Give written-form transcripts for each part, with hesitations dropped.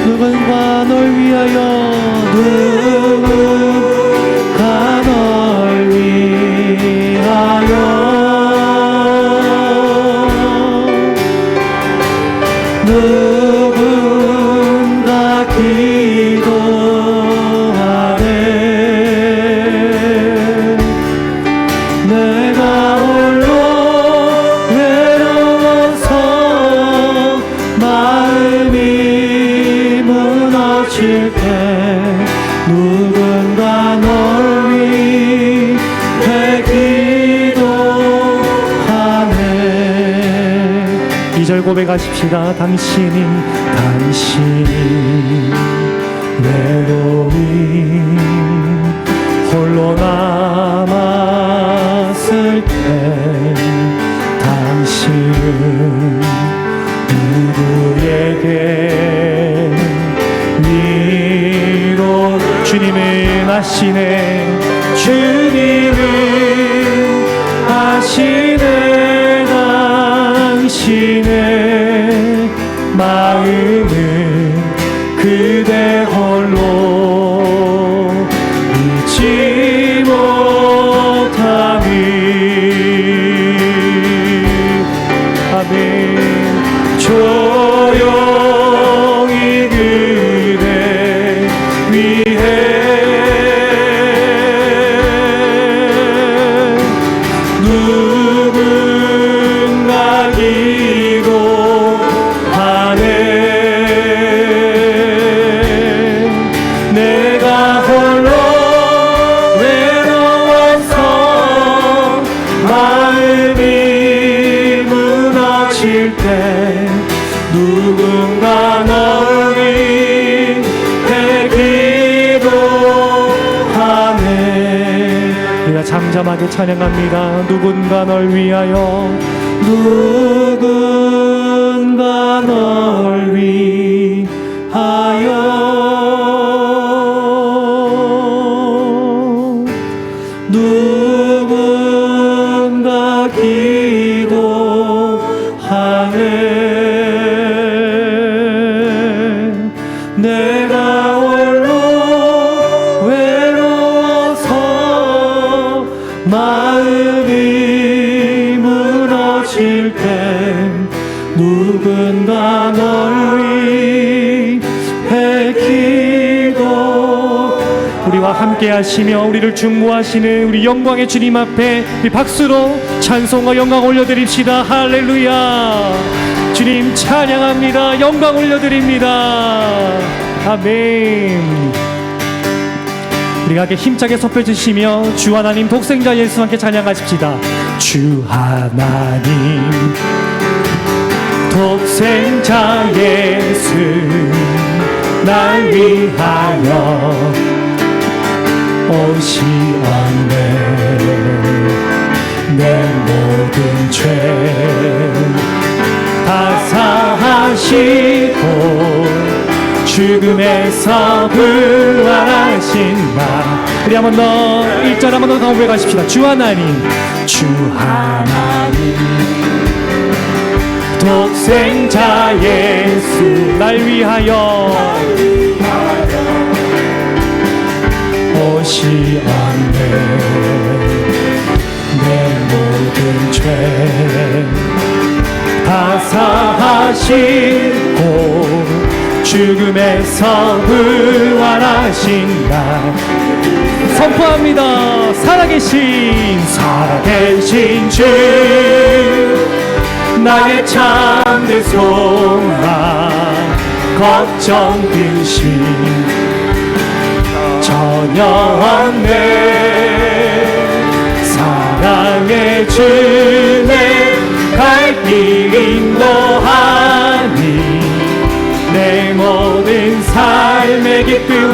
누군가 널 위하여 누군가 널 위하여 누군가 기도하네 내가 홀로 외로워서 마음이 무너질 때 누군가 널 위해 기도하네. 2절 고백하십시다. 당신이 외로이 홀로 남았을 때 당신은 누구에게 위로 주님은 아시네 주님은 아시네 당신의 마음은 그대 홀로 잊지 못하니 아멘. 조용히 그대 위해 누군가 기도하네 내가 홀로 외로워서 마음이 무너질 때 누군가 널 위해 기도하네. 우리가 잠잠하게 찬양합니다. 누군가 널 위하여 누군가 널 위하여 누군가 기도하네 내가 홀로 외로워서 마음이 무너질 때 누군가 널 위해 기도. 우리와 함께 하시며 우리를 중보하시는 우리 영광의 주님 앞에 우리 박수로 찬송과 영광 올려드립시다. 할렐루야. 주님 찬양합니다. 영광 올려드립니다. 아멘. 우리가 함께 힘차게 섭혀주시며 주 하나님 독생자 예수 함께 찬양하십시다. 주 하나님 독생자 예수 날 위하여 오시었네 내 모든 죄 다 사하시고 죽음에서 부활하신 나. 우리 한번 더 1절 한번 더 고백하십시다. 주 하나님 독생자 예수 날 위하여 오시었네 내 모든 죄 다 사하시고 죽음에서 부활하신 날 선포합니다. 살아계신 주 나의 참된 소망 걱정 근심 전혀 없네 사랑의 주내 갈 길 인도하니 내 모든 삶의 기쁨.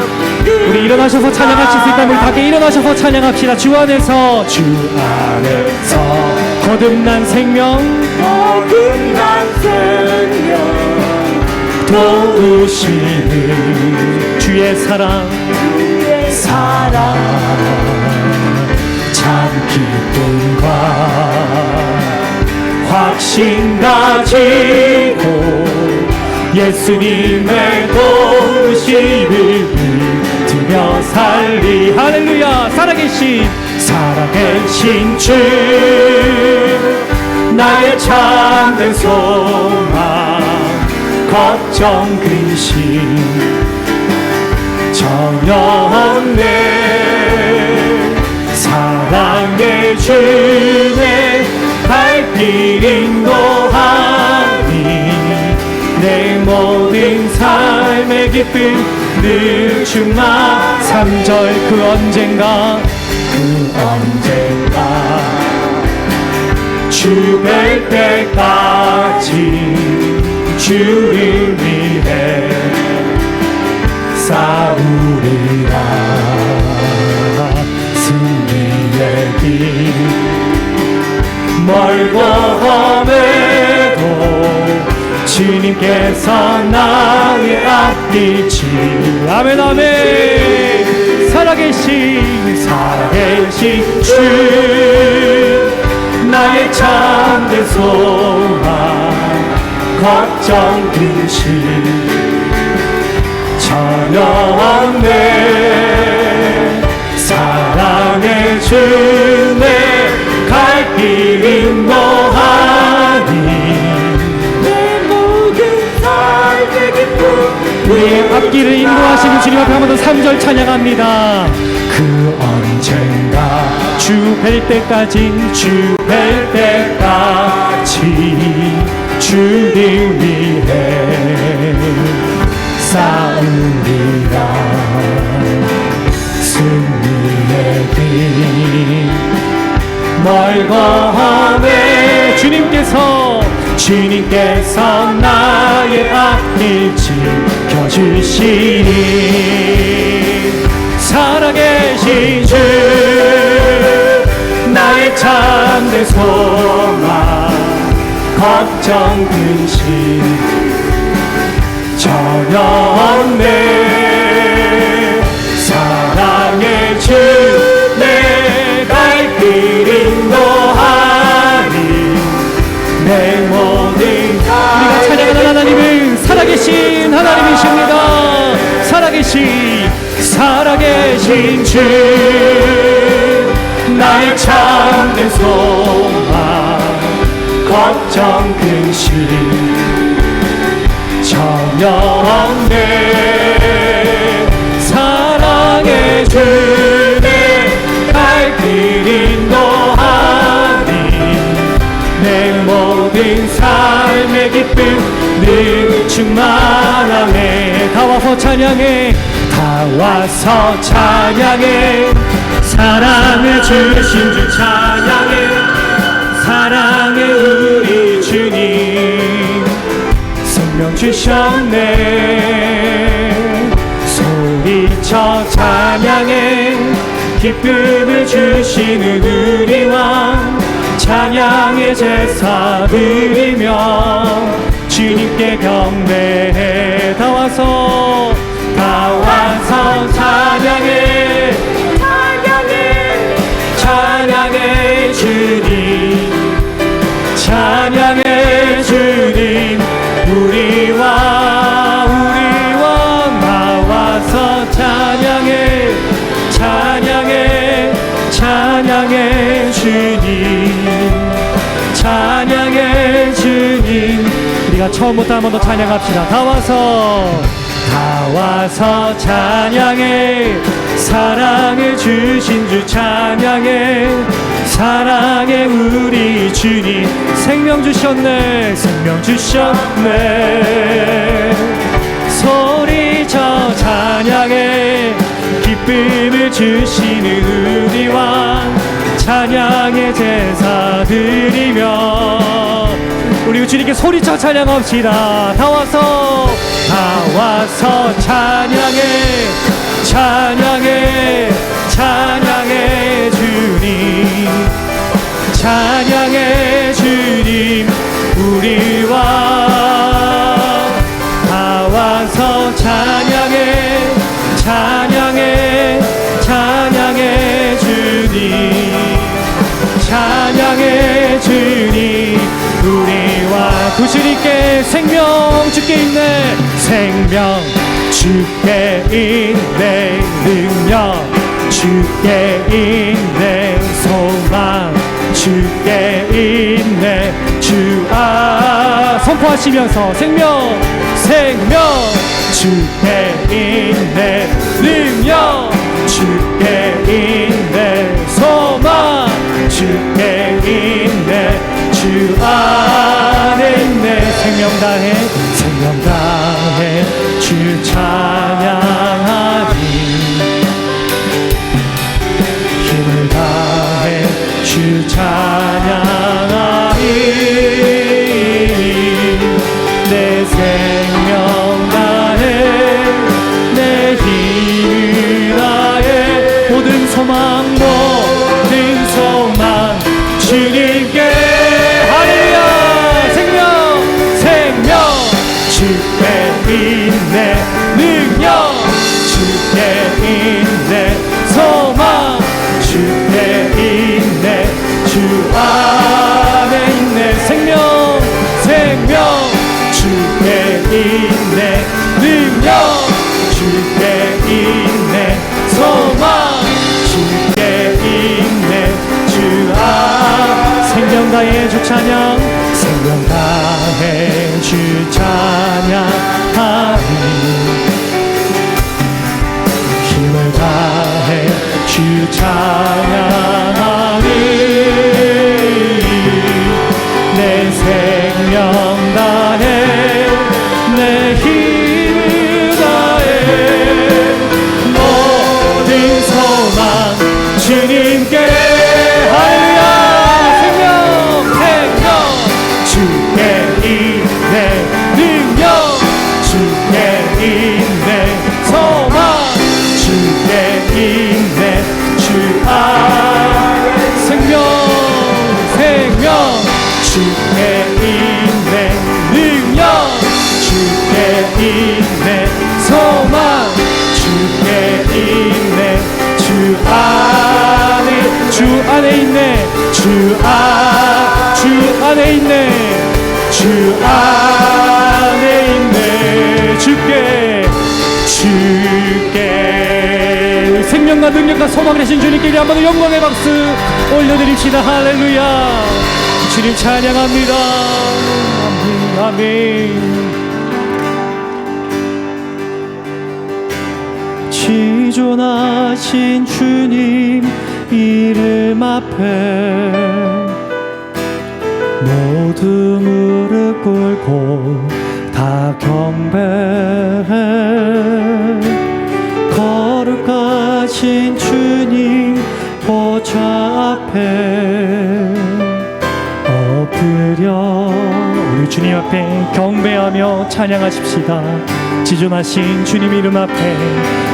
우리 일어나셔서 찬양하실 수 있다면 우리 밖에 일어나셔서 찬양합시다. 주 안에서 거듭난 생명 도우시는 주의 사랑 참 기쁨과 확신 가지고 예수님의 살아계신 주 나의 참된 소망 걱정 근심 전혀 없네 사랑의 주내 발길 인도하니 내 모든 삶의 기쁨 늘 충만 3절 그 언젠가 주 뵐 때까지 주를 위해 싸우리라 승리의 길 멀고 험해도 주님께서 나의 앞길지 아멘 아멘 살아계신 주 나의 참된 소망 걱정 근심 전혀 없네 사랑의 주 내 갈 길 인도하니 내 모든 삶의 기쁨 우리의 앞길을 인도하시는 주님 앞에 한 번 더 3절 찬양합니다. 그 언젠가 주 뵐 때까지 주를 위해 싸우리라 승리의 길 멀고 험해 주님께서 나의 앞길 지켜주시니 살아계신 주 나의 참된 소망 걱정 근심 전혀 없네 사랑의 주 내 갈 길 인도하니 내 모든 우리가 찬양하는 하나님은 살아계신 하나님이십니다. 살아계신 주 나의 참된 소망 걱정 근심 전혀 없네 사랑의 주 내 갈 길 인도하니 내 모든 삶의 기쁨 늘 충만하네 다 와서 찬양해 사랑을 주신 주 찬양해 사랑의 우리 주님 생명 주셨네 소리쳐 찬양해 기쁨을 주시는 우리 왕 찬양의 제사 드리며 주님께 경배해 다 와서 찬양해 주님 우리 왕 나와서 찬양해 주님 우리가 처음부터 한 번 더 찬양합시다. 다 와서 찬양해 사랑을 주신 주 찬양해 사랑의 우리 주님 생명 주셨네 소리쳐 찬양해 기쁨을 주시는 우리 왕 찬양의 제사 드리며 우리 주님께 소리쳐 찬양합시다. 다 와서 찬양해 주님 우리 왕 다 와서 찬양해 주님 우리와 그 주님께 생명 주께 있네 능력 주께 있네 소망 주께 있네 주 선포하시면서 생명 주께 있네 능력 주께 있네 소망 주께 있네 주 안에 있네 생명 다해 주 찬양하니 힘을 다해 주 찬양하니 내 생명 다해 내 힘을 다해 모든 소망 주님께 할렐루야 생명 주께 있네 능력 주께 있네 소망 주께 있네 주 안에 있네 생명 주께 있네 능력 주께 있네 소망 주께 있네 주 생명 다해 주 찬양 생명 다해 주 찬양하니 힘을 다해 주 찬양하니 내 생명 다해 내 힘을 다해 모든 소망 주님께 할렐루야 생명 주께 있네 능력 주께 있네 소망 주께 있네 주 안에 생명 주께 있네 능력 주께 있네 소망 주께 있네 주 안에 있네 주 안에 있네 주 안에 있네 주께 생명과 능력과 소망을 하신 주님께 한 번 더 영광의 박수 올려드립시다. 할렐루야 주님 찬양합니다. 아멘. 지존하신 주님 이름 앞에 모두 무릎 꿇고 다 경배해 거룩하신 주님 보좌 앞에 엎드려 우리 주님 앞에 경배하며 찬양하십시다. 지존하신 주님 이름 앞에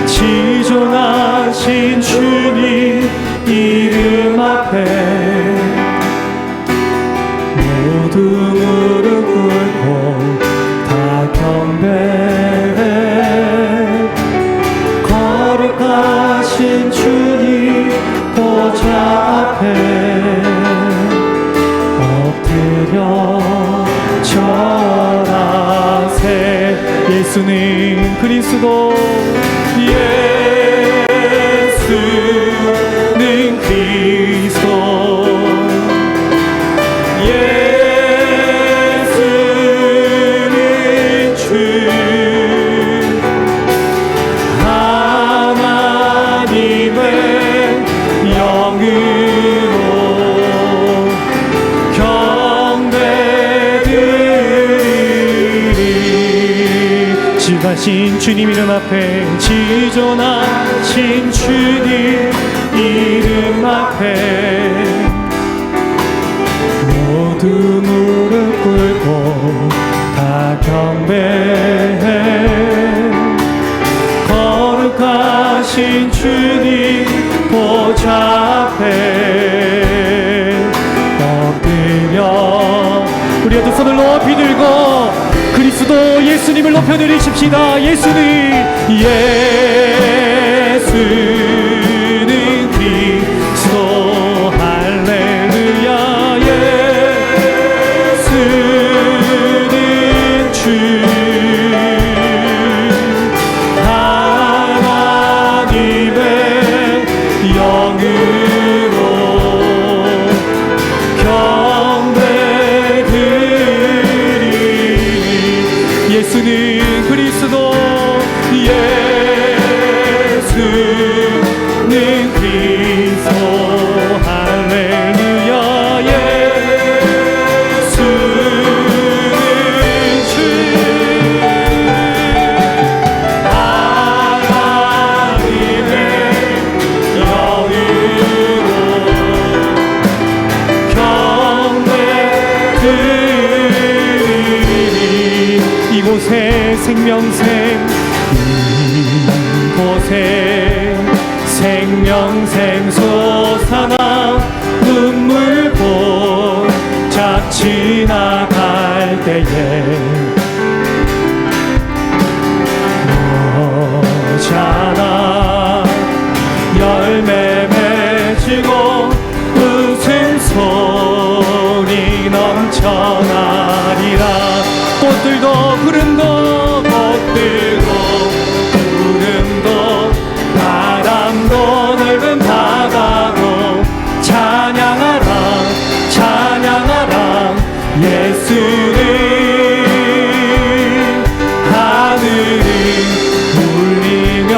지존하신 주님 이름 앞에 모두 무릎 꿇고 다 경배해 거룩하신 주님 보좌 앞에 엎드려 절하세 예수님 그리스도 예수는 그리스도 예수는 주 하나님의 영으로 경배드리리 지존하신 주님 이름 앞에 지존하신 주님 이름 앞에 모두 무릎 꿇고 다 경배해 거룩하신 주님 보좌 앞에 엎드려 우리가 두 손을 높이 들고 그리스도 예수님을 높여드리십시다. 예수는 그리스도 할렐루야 예수는 주 하나님의 예수는 그리스도 할렐루야. 예수는 주 하나님의 영으로 경배드리니 이곳에 생명샘 이곳에 생명샘 솟아나 눈물보자 지나갈 때에 너잖아 열매 맺히고 웃음소리 넘쳐나리라. 꽃들도 구름도 꽃들도 구름도 바람도 넓은 바다도 찬양하라 찬양하라 예수를. 하늘이 울리며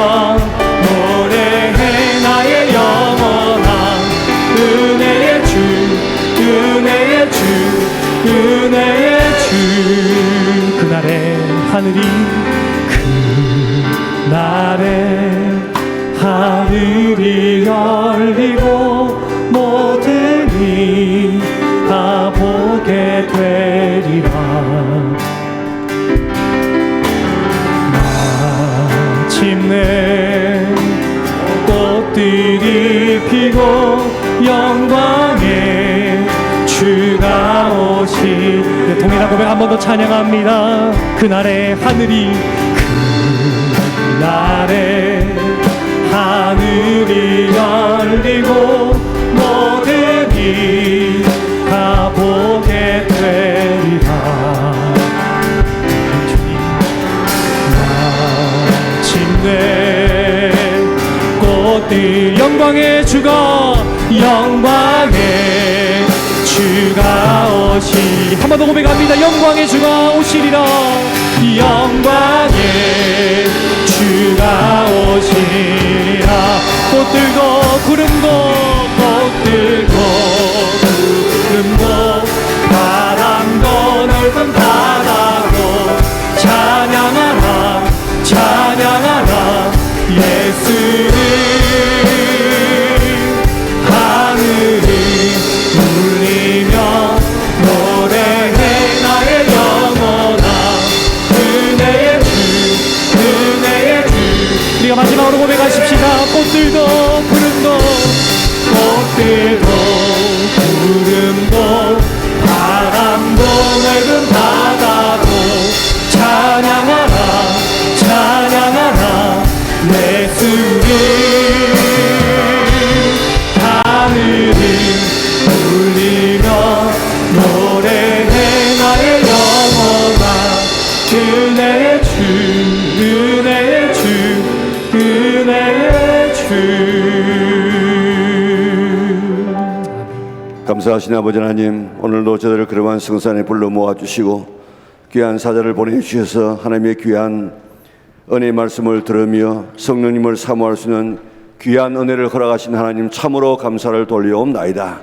노래해 나의 영원한 은혜의 주 은혜의 주 은혜의 주. 그날에 하늘이 그날에 하늘이 열리고 모든이 다 보게 되리라. 마침내 꽃들이 피고 영광의 주가 오시. 동일한 고백 한 번 더 찬양합니다. 그날의 하늘이 그날의 하늘이 열리고 모든이 다 보게 되리라. 마침내 꽃들 영광의 주가 영광의 주가 오시. 한 번 더 고백합니다. 영광의 주가 오시리라. 영광의 주가 오시리라. 꽃들도 구름도 꽃들도 구름도 바람도 넓은 바다도 찬양하라 찬양하라 예수를. 하늘이 울리며 노래해 나의 영원한 은혜의 주 은혜의 주. 우리가 마지막으로 고백하십시다. 꽃들도 구름도 꽃들도 구름도 바람도 넓은 바다도 찬양하라 찬양하라 예수를. 하늘이 울리며 노래해 나의 영원한 은혜의 주 은혜의 주 은혜의 주. 감사하신 아버지 하나님, 오늘도 저들을 그러한 성산에 불러 모아주시고 귀한 사자를 보내주셔서 하나님의 귀한 은혜의 말씀을 들으며 성령님을 사모할 수 있는 귀한 은혜를 허락하신 하나님 참으로 감사를 돌려옵나이다.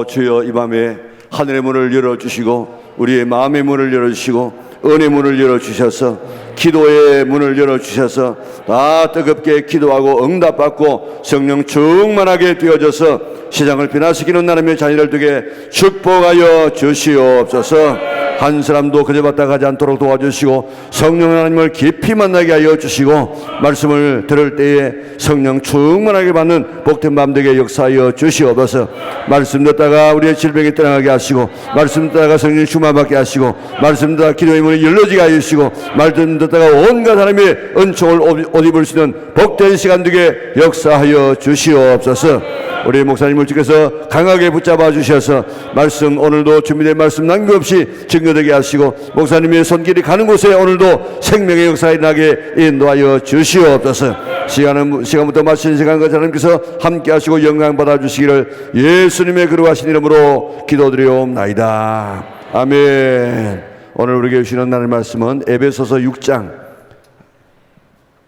주여, 이 밤에 하늘의 문을 열어주시고 우리의 마음의 문을 열어주시고 은혜의 문을 열어주셔서 기도의 문을 열어주셔서 다 뜨겁게 기도하고 응답받고 성령 충만하게 되어져서 세상을 변화시키는 하나님의 자녀를 되게 축복하여 주시옵소서. 한 사람도 그저봤다 가지 않도록 도와주시고 성령 하나님을 깊이 만나게 하여 주시고 말씀을 들을 때에 성령 충만하게 받는 복된 밤 되게 역사하여 주시옵소서. 말씀 듣다가 우리의 질병이 떠나게 하시고 말씀 듣다가 성령 충만받게 하시고 말씀 듣다가 기도의 문이 열려지게 하여 주시고 말씀 듣다가 온갖 하나님의 은총을 옷 입을 수 있는 복된 시간 되게 역사하여 주시옵소서. 우리 목사님을 주께서 강하게 붙잡아 주셔서 말씀 오늘도 준비된 말씀 남김없이 증거되게 하시고 목사님의 손길이 가는 곳에 오늘도 생명의 역사가 일어나게 인도하여 주시옵소서. 시간부터 마치는 시간까지 하나님께서 함께 하시고 영광 받아 주시기를 예수님의 거룩하신 이름으로 기도드리옵나이다. 아멘. 오늘 우리에게 주시는 하나님의 말씀은 에베소서 6장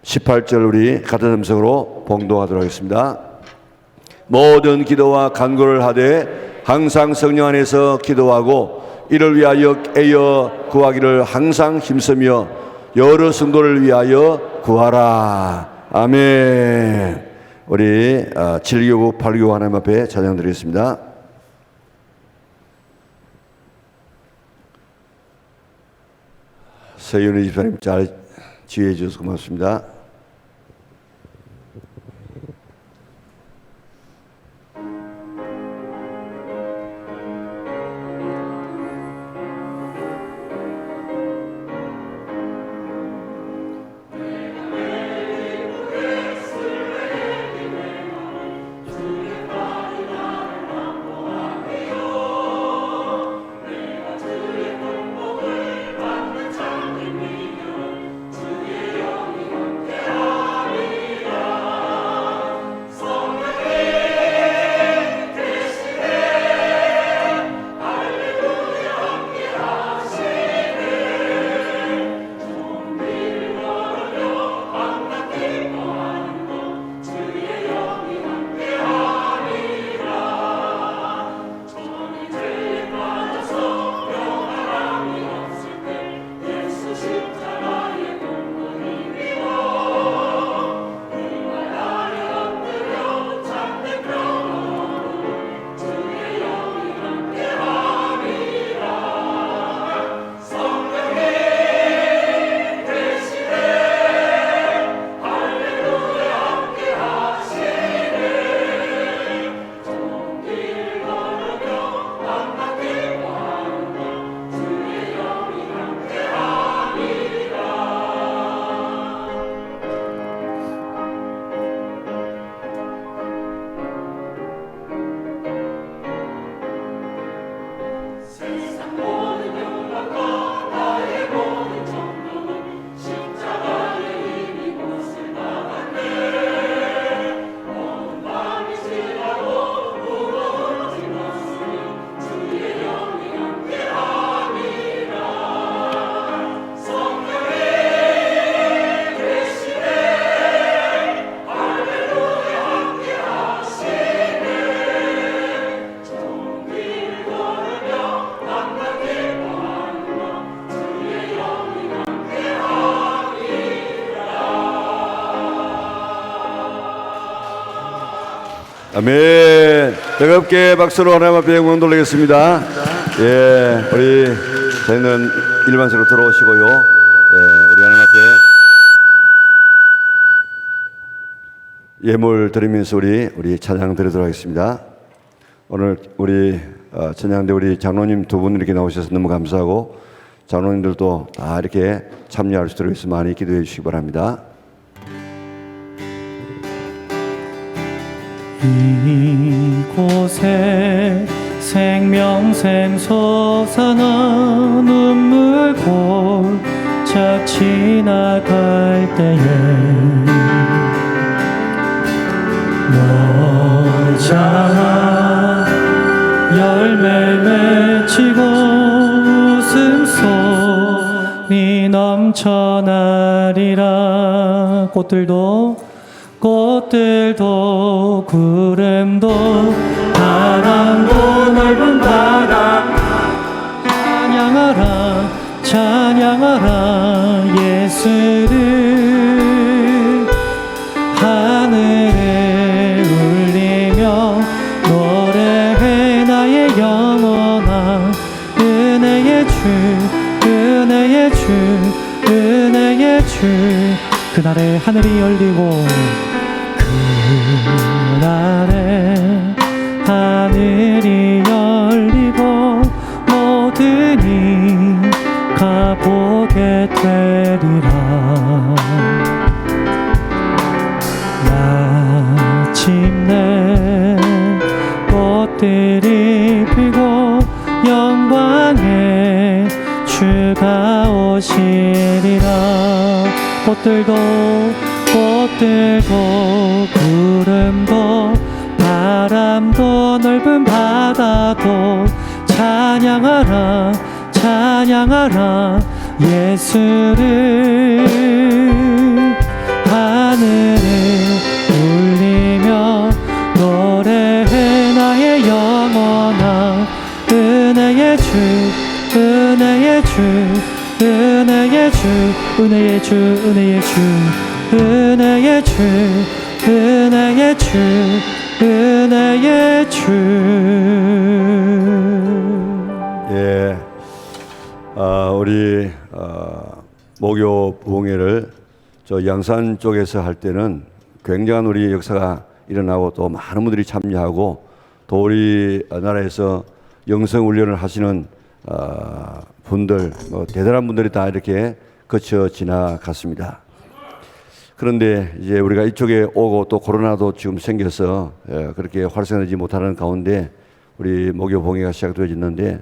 18절 우리 같은 음성으로 봉독하도록 하겠습니다. 모든 기도와 간구를 하되 항상 성령 안에서 기도하고 이를 위하여 애여 구하기를 항상 힘쓰며 여러 성도를 위하여 구하라. 아멘. 우리 7교구 8교구 하나님 앞에 찬양드리겠습니다. 서윤희 집사님 잘 지휘해 주셔서 고맙습니다. 아멘. 뜨겁게 박수로 하나님 앞에 영광 돌리겠습니다. 예, 우리 저희는 일반석으로 들어오시고요. 예, 우리 하나님 앞에 예물 드리면서 우리 찬양 드리도록 하겠습니다. 오늘 우리 찬양대 우리 장로님 두 분 이렇게 나오셔서 너무 감사하고 장로님들도 다 이렇게 참여할 수 있도록 해서 많이 기도해 주시기 바랍니다. 이곳에 생명샘 솟아나 눈물 골짝 지나갈 때에 너잖아 열매 맺히고 웃음소리 넘쳐나리라. 꽃들도 구름도 바람도 넓은 바다 찬양하라 예수를 하늘을 울리며 노래해 나의 영혼아 은혜의 주 그날에 하늘이 열리고 그날에 하늘이 열리고 모든 이가 보게 되리라. 마침내 꽃들이 피고 영광의 주가 오시리라. 꽃들도 구름도 바람도 넓은 바다도 찬양하라 예수를 은혜의 주, 은혜의 주, 은혜의 주, 은혜의 주, 은혜의 주. 예, 우리 목요 부흥회를 저 양산 쪽에서 할 때는 굉장한 우리 역사가 일어나고 또 많은 분들이 참여하고 또 우리나라에서 영성 훈련을 하시는 분들, 대단한 분들이 다 이렇게 거쳐 지나갔습니다. 그런데 이제 우리가 이쪽에 오고 또 코로나도 지금 생겨서 그렇게 활성화되지 못하는 가운데 우리 목요 봉회가 시작되어졌는데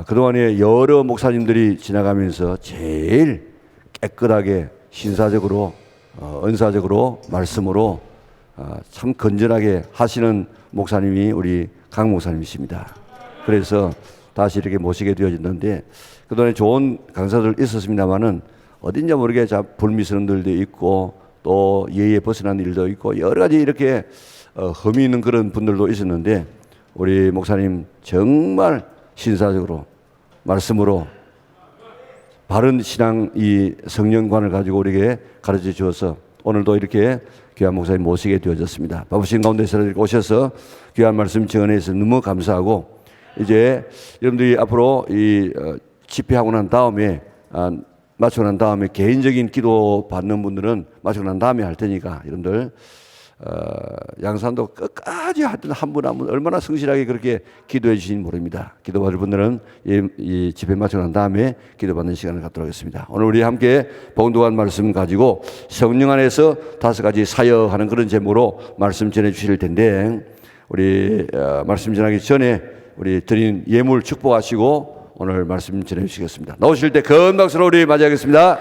그동안에 여러 목사님들이 지나가면서 제일 깨끗하게 신사적으로 은사적으로 말씀으로 참 건전하게 하시는 목사님이 우리 강 목사님이십니다. 그래서 다시 이렇게 모시게 되어졌는데 그동안에 좋은 강사들 있었습니다만은 어딘지 모르게 불미스러움들도 있고 또 예의에 벗어난 일도 있고 여러 가지 이렇게 흠이 있는 그런 분들도 있었는데 우리 목사님 정말 신사적으로 말씀으로 바른 신앙 이 성령관을 가지고 우리에게 가르쳐 주어서 오늘도 이렇게 귀한 목사님 모시게 되어졌습니다. 바쁘신 가운데서 이렇게 오셔서 귀한 말씀 증언해 주셔서 너무 감사하고 이제 여러분들이 앞으로 이 집회하고 난 다음에 마치고 난 다음에 개인적인 기도 받는 분들은 마치고 난 다음에 할 테니까 여러분들 양산도 끝까지 하여튼 한 분 한 분 얼마나 성실하게 그렇게 기도해 주시는지 모릅니다. 기도 받을 분들은 이 집회 마치고 난 다음에 기도 받는 시간을 갖도록 하겠습니다. 오늘 우리 함께 봉독한 말씀 가지고 성령 안에서 5가지 사역하는 그런 제목으로 말씀 전해 주실 텐데 우리 말씀 전하기 전에 우리 드린 예물 축복하시고 오늘 말씀 전해 주시겠습니다. 나오실 때 큰 박수로 우리 맞이하겠습니다.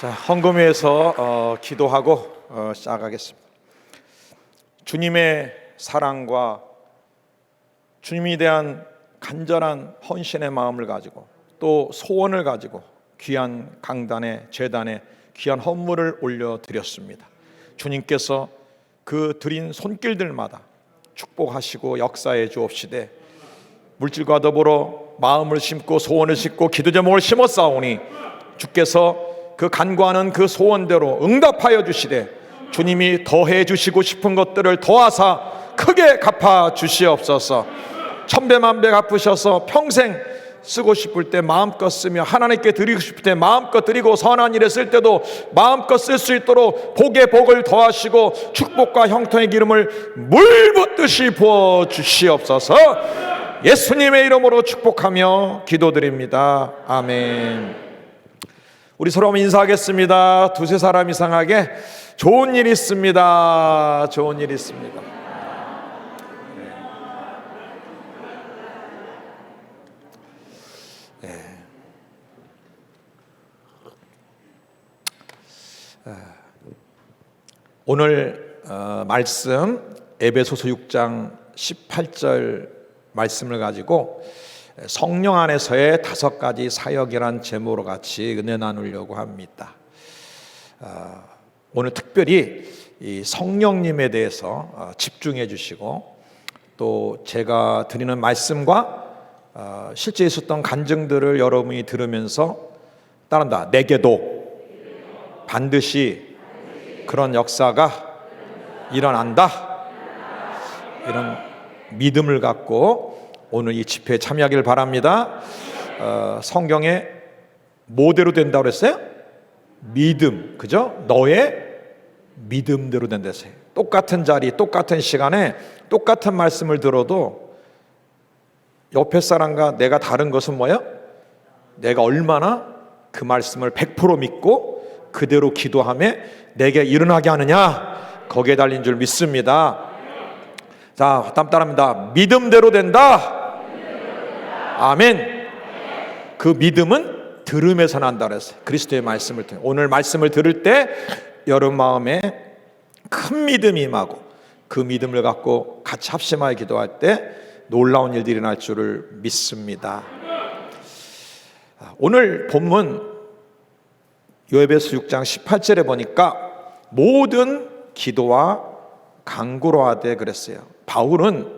자, 헌금회에서 기도하고 시작하겠습니다. 주님의 사랑과 주님에 대한 간절한 헌신의 마음을 가지고 또 소원을 가지고 귀한 강단에 제단에 귀한 헌물을 올려드렸습니다. 주님께서 그 드린 손길들마다 축복하시고 역사해 주옵시되 물질과 더불어 마음을 심고 소원을 심고 기도 제목을 심었사오니 주께서 그 간구하는 그 소원대로 응답하여 주시되 주님이 더해 주시고 싶은 것들을 더하사 크게 갚아 주시옵소서. 천배만배 갚으셔서 평생 쓰고 싶을 때 마음껏 쓰며 하나님께 드리고 싶을 때 마음껏 드리고 선한 일에 쓸 때도 마음껏 쓸 수 있도록 복에 복을 더하시고 축복과 형통의 기름을 물 붓듯이 부어 주시옵소서. 예수님의 이름으로 축복하며 기도드립니다. 아멘. 우리 서로 한번 인사하겠습니다. 두세 사람 이상하게 좋은 일 있습니다. 좋은 일 있습니다. 오늘 말씀 에베소서 6장 18절 말씀을 가지고 성령 안에서의 5가지 사역이란 제목으로 같이 은혜 나누려고 합니다. 오늘 특별히 이 성령님에 대해서 집중해 주시고 또 제가 드리는 말씀과 실제 있었던 간증들을 여러분이 들으면서 따른다. 내게도 반드시 그런 역사가 일어난다. 이런 믿음을 갖고 오늘 이 집회에 참여하길 바랍니다. 성경에 뭐대로 된다고 그랬어요? 믿음, 그죠? 너의 믿음대로 된다세요. 똑같은 자리, 똑같은 시간에 똑같은 말씀을 들어도 옆에 사람과 내가 다른 것은 뭐예요? 내가 얼마나 그 말씀을 100% 믿고 그대로 기도하며 내게 일어나게 하느냐, 거기에 달린 줄 믿습니다. 자, 다음 따라합니다. 믿음대로 된다. 아멘. 그 믿음은 들음에서 난다 그랬어요. 그리스도의 말씀을 들으면. 오늘 말씀을 들을 때 여러분 마음에 큰 믿음이 임하고 그 믿음을 갖고 같이 합심하여 기도할 때 놀라운 일들이 날 줄을 믿습니다. 오늘 본문 요에베소 6장 18절에 보니까 모든 기도와 간구로 하되 그랬어요. 바울은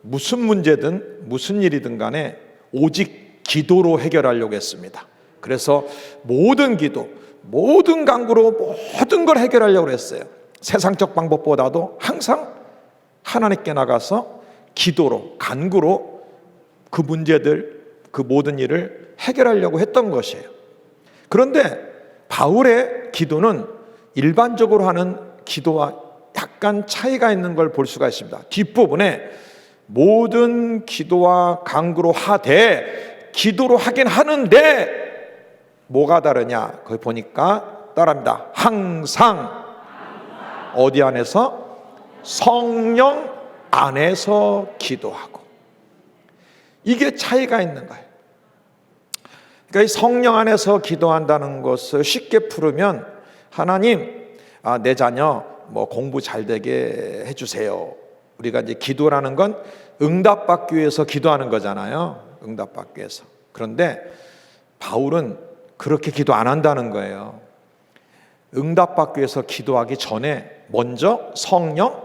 무슨 문제든 무슨 일이든 간에 오직 기도로 해결하려고 했습니다. 그래서 모든 기도, 모든 간구로 모든 걸 해결하려고 했어요. 세상적 방법보다도 항상 하나님께 나가서 기도로, 간구로 그 문제들, 그 모든 일을 해결하려고 했던 것이에요. 그런데 바울의 기도는 일반적으로 하는 기도와 약간 차이가 있는 걸 볼 수가 있습니다. 뒷부분에 모든 기도와 간구로 하되, 기도로 하긴 하는데 뭐가 다르냐? 거기 보니까 따라합니다. 항상 어디 안에서? 성령 안에서 기도하고. 이게 차이가 있는 거예요. 그러니까 이 성령 안에서 기도한다는 것을 쉽게 풀으면, 하나님, 내 자녀 뭐 공부 잘 되게 해주세요. 우리가 이제 기도라는 건 응답받기 위해서 기도하는 거잖아요. 응답받기 위해서. 그런데 바울은 그렇게 기도 안 한다는 거예요. 응답받기 위해서 기도하기 전에 먼저 성령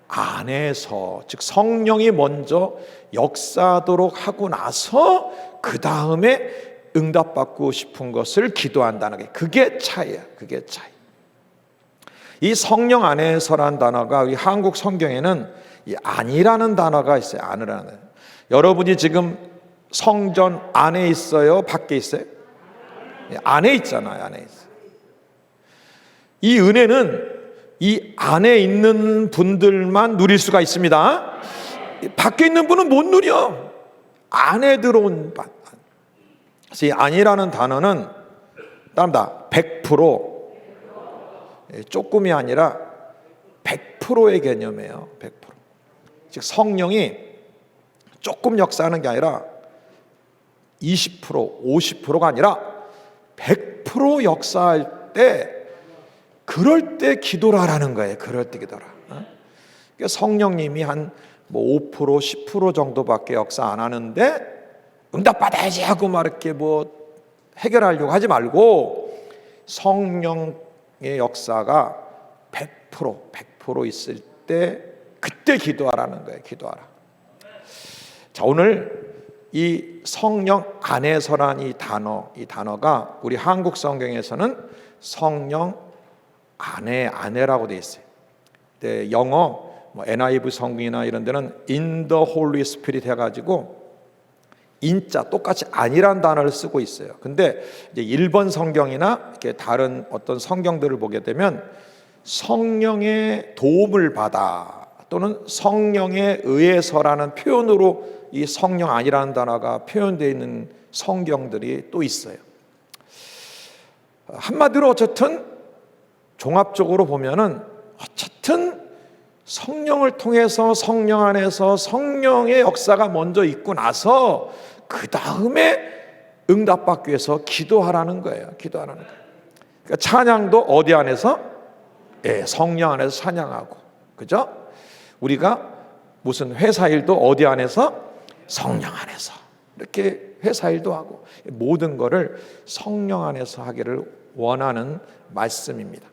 안에서, 즉 성령이 먼저 역사하도록 하고 나서 그 다음에 응답받고 싶은 것을 기도한다는 게, 그게 차이야. 그게 차이. 이 성령 안에서라는 단어가 우리 한국 성경에는 이 안이라는 단어가 있어요. 안이라는 단어. 여러분이 지금 성전 안에 있어요? 밖에 있어요? 안에 있잖아요. 안에 있어요. 이 은혜는 이 안에 있는 분들만 누릴 수가 있습니다. 밖에 있는 분은 못 누려. 안에 들어온 반. 그래서 이 안이라는 단어는 따릅니다. 100%, 조금이 아니라 100%의 개념이에요. 100%. 즉 성령이 조금 역사하는 게 아니라 20%, 50%가 아니라 100% 역사할 때, 그럴 때 기도를 하라는 거예요. 그럴 때 기도라. 그러니까 성령님이 한 뭐 5%, 10% 정도밖에 역사 안 하는데 응답받아야지 하고 막 이렇게 뭐 해결하려고 하지 말고, 성령의 역사가 100% 있을 때 그때 기도하라는 거예요. 기도하라. 자, 오늘 이 성령 안에서란 이 단어가 우리 한국 성경에서는 성령 안에라고 되어 있어요. 근데 영어 NIV 성경이나 이런 데는 in the Holy Spirit 해가지고 인자 똑같이 아니란 단어를 쓰고 있어요. 근데 이제 일본 성경이나 이렇게 다른 어떤 성경들을 보게 되면 성령의 도움을 받아 또는 성령에 의해서라는 표현으로 이 성령 아니라는 단어가 표현되어 있는 성경들이 또 있어요. 한마디로 어쨌든 종합적으로 보면은 어쨌든 성령을 통해서 성령 안에서 성령의 역사가 먼저 있고 나서 그 다음에 응답받기 위해서 기도하라는 거예요. 기도하라는 거예요. 그러니까 찬양도 어디 안에서? 성령 안에서 찬양하고, 그죠? 우리가 무슨 회사 일도 어디 안에서? 성령 안에서. 이렇게 회사 일도 하고 모든 것을 성령 안에서 하기를 원하는 말씀입니다.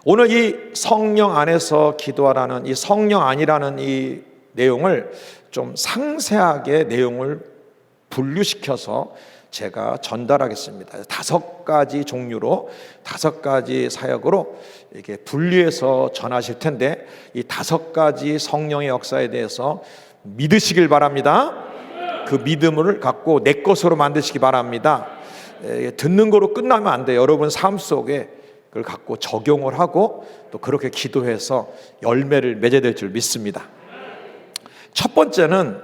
오늘 이 성령 안에서 기도하라는 이 성령 아니라는 이 내용을 좀 상세하게 내용을 분류시켜서 제가 전달하겠습니다. 5가지 종류로 5가지 사역으로 이렇게 분류해서 전하실 텐데, 이 5가지 성령의 역사에 대해서 믿으시길 바랍니다. 그 믿음을 갖고 내 것으로 만드시기 바랍니다. 듣는 거로 끝나면 안 돼요. 여러분 삶 속에 그걸 갖고 적용을 하고 또 그렇게 기도해서 열매를 맺어야 될 줄 믿습니다. 첫 번째는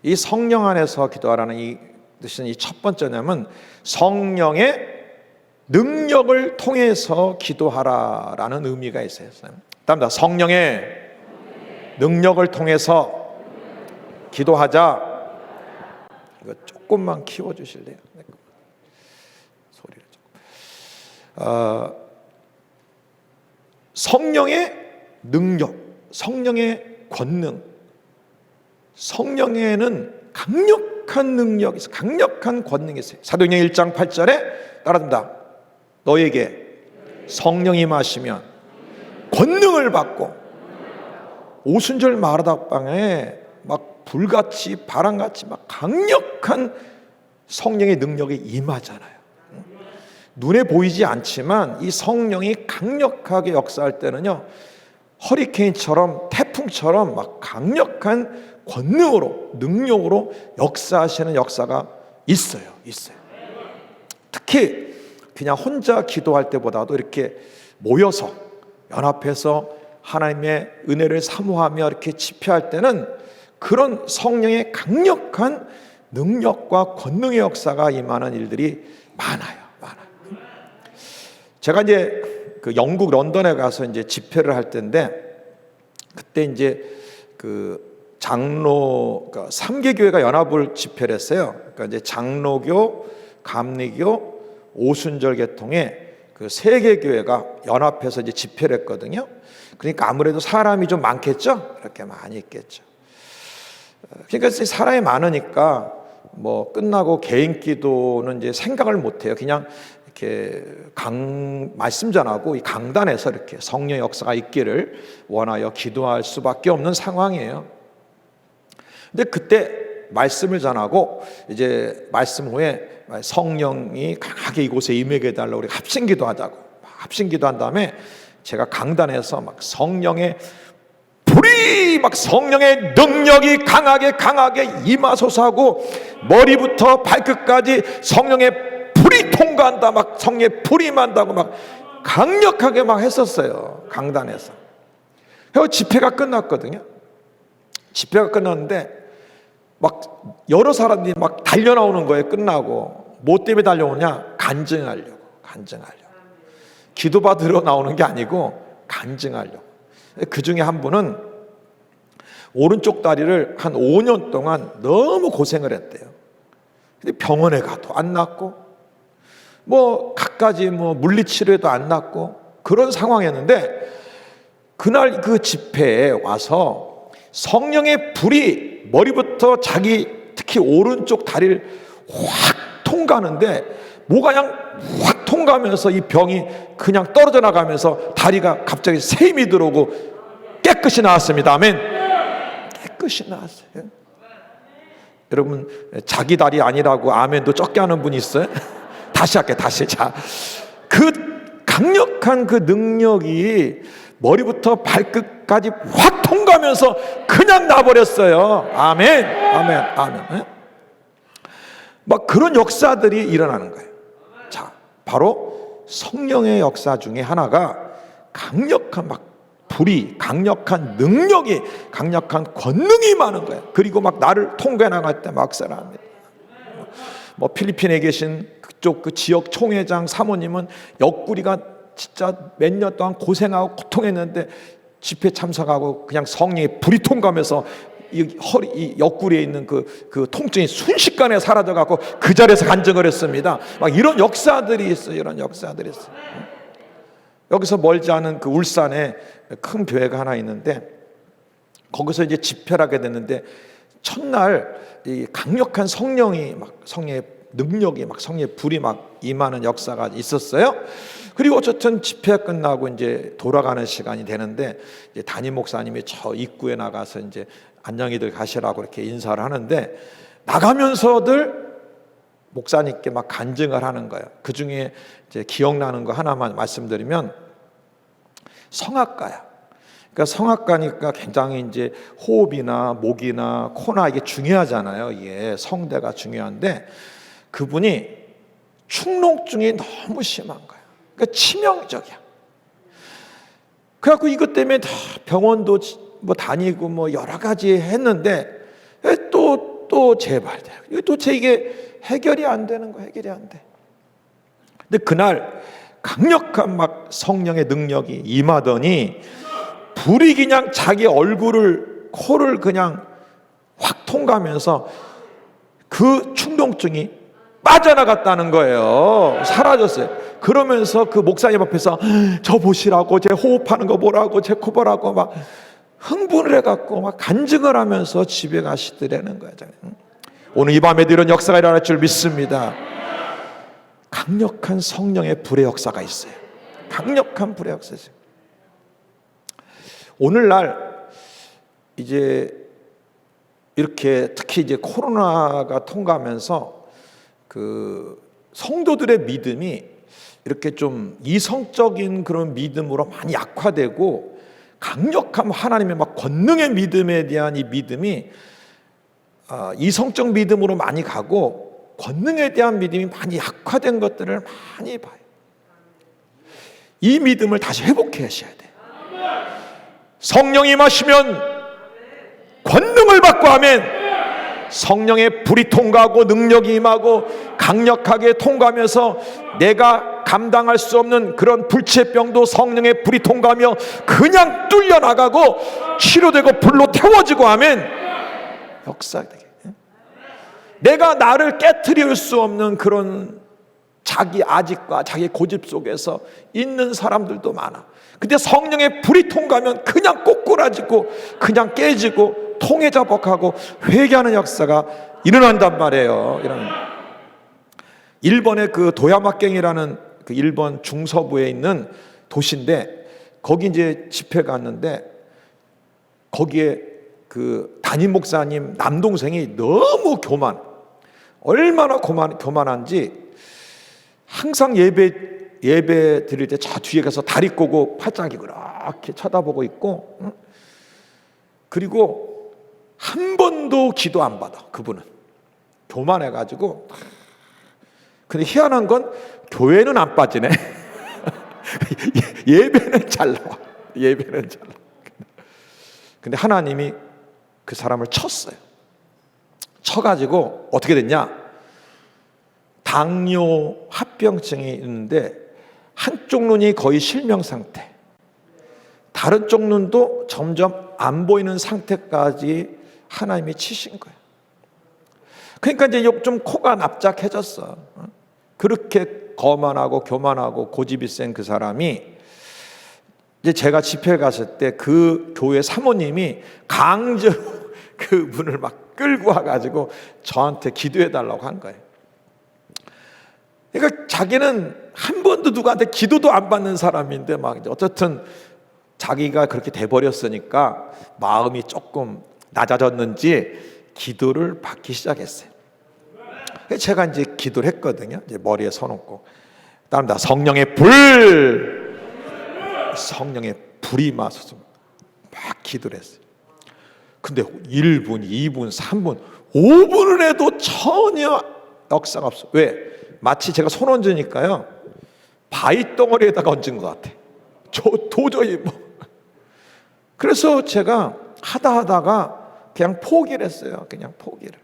이 성령 안에서 기도하라는 이 뜻은, 이 첫 번째냐면 성령의 능력을 통해서 기도하라라는 의미가 있어요. 다음다 성령의 능력을 통해서 기도하자. 이거 조금만 키워주실래요? 소리를 조금. 성령의 능력, 성령의 권능, 성령에는 강력한 능력이 있어요. 강력한 권능이 있어요. 사도행전 1장 8절에 따라합니다. 너에게 성령이 임하시면 권능을 받고, 오순절 마라닭방에 막 불같이 바람같이 막 강력한 성령의 능력이 임하잖아요. 눈에 보이지 않지만 이 성령이 강력하게 역사할 때는요, 허리케인처럼 태풍처럼 막 강력한 권능으로 능력으로 역사하시는 역사가 있어요. 특히 그냥 혼자 기도할 때보다도 이렇게 모여서 연합해서 하나님의 은혜를 사모하며 이렇게 집회할 때는 그런 성령의 강력한 능력과 권능의 역사가 임하는 일들이 많아요. 제가 이제 그 영국 런던에 가서 이제 집회를 할 때인데, 그때 이제 그 장로, 그러니까 3개 교회가 연합을 집회를 했어요. 그러니까 이제 장로교, 감리교, 오순절 계통의 그 3개 교회가 연합해서 이제 집회를 했거든요. 그러니까 아무래도 사람이 좀 많겠죠? 그렇게 많이 있겠죠. 그러니까 사람이 많으니까 뭐 끝나고 개인 기도는 이제 생각을 못 해요. 그냥 이렇게 말씀 전하고 이 강단에서 이렇게 성령의 역사가 있기를 원하여 기도할 수밖에 없는 상황이에요. 근데 그때 말씀을 전하고 이제 말씀 후에 성령이 강하게 이곳에 임하게 해달라고 우리 합심기도하자고 합심기도한 다음에 제가 강단에서 막 성령의 불이 막 성령의 능력이 강하게 임하소서 하고 머리부터 발끝까지 성령의 불이 통과한다, 막 성령의 불이 임한다고 막 강력하게 막 했었어요. 강단에서. 그리고 집회가 끝났거든요. 집회가 끝났는데 막 여러 사람들이 막 달려 나오는 거예요. 끝나고. 뭐 때문에 달려오냐? 간증하려고. 기도받으러 나오는 게 아니고 간증하려고. 그 중에 한 분은 오른쪽 다리를 한 5년 동안 너무 고생을 했대요. 근데 병원에 가도 안 낫고 뭐 갖가지 뭐 물리치료에도 안 낫고 그런 상황이었는데, 그날 그 집회에 와서 성령의 불이 머리부터 자기 특히 오른쪽 다리를 확 통과하는데 뭐가 그냥 확 통과하면서 이 병이 그냥 떨어져 나가면서 다리가 갑자기 새 힘이 들어오고 깨끗이 나왔습니다. 아멘. 깨끗이 나왔어요. 여러분, 자기 다리 아니라고 아멘도 적게 하는 분이 있어요? 다시 할게. 자, 그 강력한 그 능력이 머리부터 발끝까지 확 통과하면서 그냥 나버렸어요. 아멘. 막 그런 역사들이 일어나는 거예요. 자, 바로 성령의 역사 중에 하나가 강력한 막 불이, 강력한 능력이, 강력한 권능이 많은 거예요. 그리고 막 나를 통과해 나갈 때 막 살아납니다. 뭐 필리핀에 계신 그쪽 그 지역 총회장 사모님은 옆구리가 진짜 몇 년 동안 고생하고 고통했는데 집회 참석하고 그냥 성령의 불이 통과하면서 이 옆구리에 있는 그 통증이 순식간에 사라져갖고 그 자리에서 간증을 했습니다. 막 이런 역사들이 있어요. 여기서 멀지 않은 그 울산에 큰 교회가 하나 있는데 거기서 이제 집회를 하게 됐는데 첫날 이 강력한 성령이 막 성령의 능력이 막 성령의 불이 막 임하는 역사가 있었어요. 그리고 어쨌든 집회가 끝나고 이제 돌아가는 시간이 되는데 이제 담임 목사님이 저 입구에 나가서 이제 안녕히들 가시라고 이렇게 인사를 하는데 나가면서들 목사님께 막 간증을 하는 거예요. 그 중에 이제 기억나는 거 하나만 말씀드리면 성악가야. 그러니까 성악가니까 굉장히 이제 호흡이나 목이나 코나 이게 중요하잖아요. 이게 성대가 중요한데 그분이 축농증이 너무 심한 거야. 그러니까 치명적이야. 그래갖고 이것 때문에 다 병원도 뭐 다니고 뭐 여러 가지 했는데 또 재발돼. 도대체 이게 해결이 안 되는 거야. 해결이 안 돼. 근데 그날 강력한 막 성령의 능력이 임하더니 불이 그냥 자기 얼굴을 코를 그냥 확 통과하면서 그 충동증이 빠져나갔다는 거예요. 사라졌어요. 그러면서 그 목사님 앞에서 저 보시라고, 제 호흡하는 거 보라고, 제 코 보라고 막 흥분을 해갖고 막 간증을 하면서 집에 가시더라는 거예요. 오늘 이 밤에도 이런 역사가 일어날 줄 믿습니다. 강력한 성령의 불의 역사가 있어요. 강력한 불의 역사가 있어요. 오늘날 이제 이렇게 특히 이제 코로나가 통과하면서 그 성도들의 믿음이 이렇게 좀 이성적인 그런 믿음으로 많이 약화되고 강력한 하나님의 막 권능의 믿음에 대한 이 믿음이 이성적 믿음으로 많이 가고 권능에 대한 믿음이 많이 약화된 것들을 많이 봐요. 이 믿음을 다시 회복해 하셔야 돼요. 성령이 임하시면 권능을 받고 하면 성령의 불이 통과하고 능력이 임하고 강력하게 통과하면서 내가 감당할 수 없는 그런 불치병도 성령의 불이 통과하며 그냥 뚫려 나가고 치료되고 불로 태워지고 하면 역사되게. 내가 나를 깨트릴 수 없는 그런 자기 아직과 자기 고집 속에서 있는 사람들도 많아. 근데 성령의 불이 통과하면 그냥 꼬꾸라지고 그냥 깨지고 통해자복하고 회개하는 역사가 일어난단 말이에요. 일본의 그 도야마갱이라는 그 일본 중서부에 있는 도시인데 거기 이제 집회 갔는데 거기에 그 담임 목사님 남동생이 너무 얼마나 교만한지 항상 예배 드릴 때 저 뒤에 가서 다리 꼬고 팔짱 이렇게 쳐다보고 있고, 그리고 한 번도 기도 안 받아. 그분은 교만해가지고. 근데 희한한 건 교회는 안 빠지네. 예배는 잘 나와. 근데 하나님이 그 사람을 쳤어요. 쳐가지고 어떻게 됐냐? 당뇨 합병증이 있는데 한쪽 눈이 거의 실명 상태, 다른 쪽 눈도 점점 안 보이는 상태까지 하나님이 치신 거예요. 그러니까 이제 좀 코가 납작해졌어. 그렇게 거만하고 교만하고 고집이 센 그 사람이 이제 제가 집회 갔을 때 그 교회 사모님이 강제로 그 분을 막 끌고 와가지고 저한테 기도해 달라고 한 거예요. 그러니까 자기는 한 번도 누구한테 기도도 안 받는 사람인데 막 어쨌든 자기가 그렇게 돼버렸으니까 마음이 조금 낮아졌는지 기도를 받기 시작했어요. 제가 이제 기도를 했거든요. 이제 머리에 서놓고 따릅니다. 성령의 불이 임하소서 막 기도를 했어요. 근데 1분, 2분, 3분, 5분을 해도 전혀 역사가 없어. 왜? 마치 제가 손 얹으니까요 바위 덩어리에다가 얹은 것 같아. 도저히 뭐. 그래서 제가 하다가 그냥 포기를 했어요. 그냥 포기를.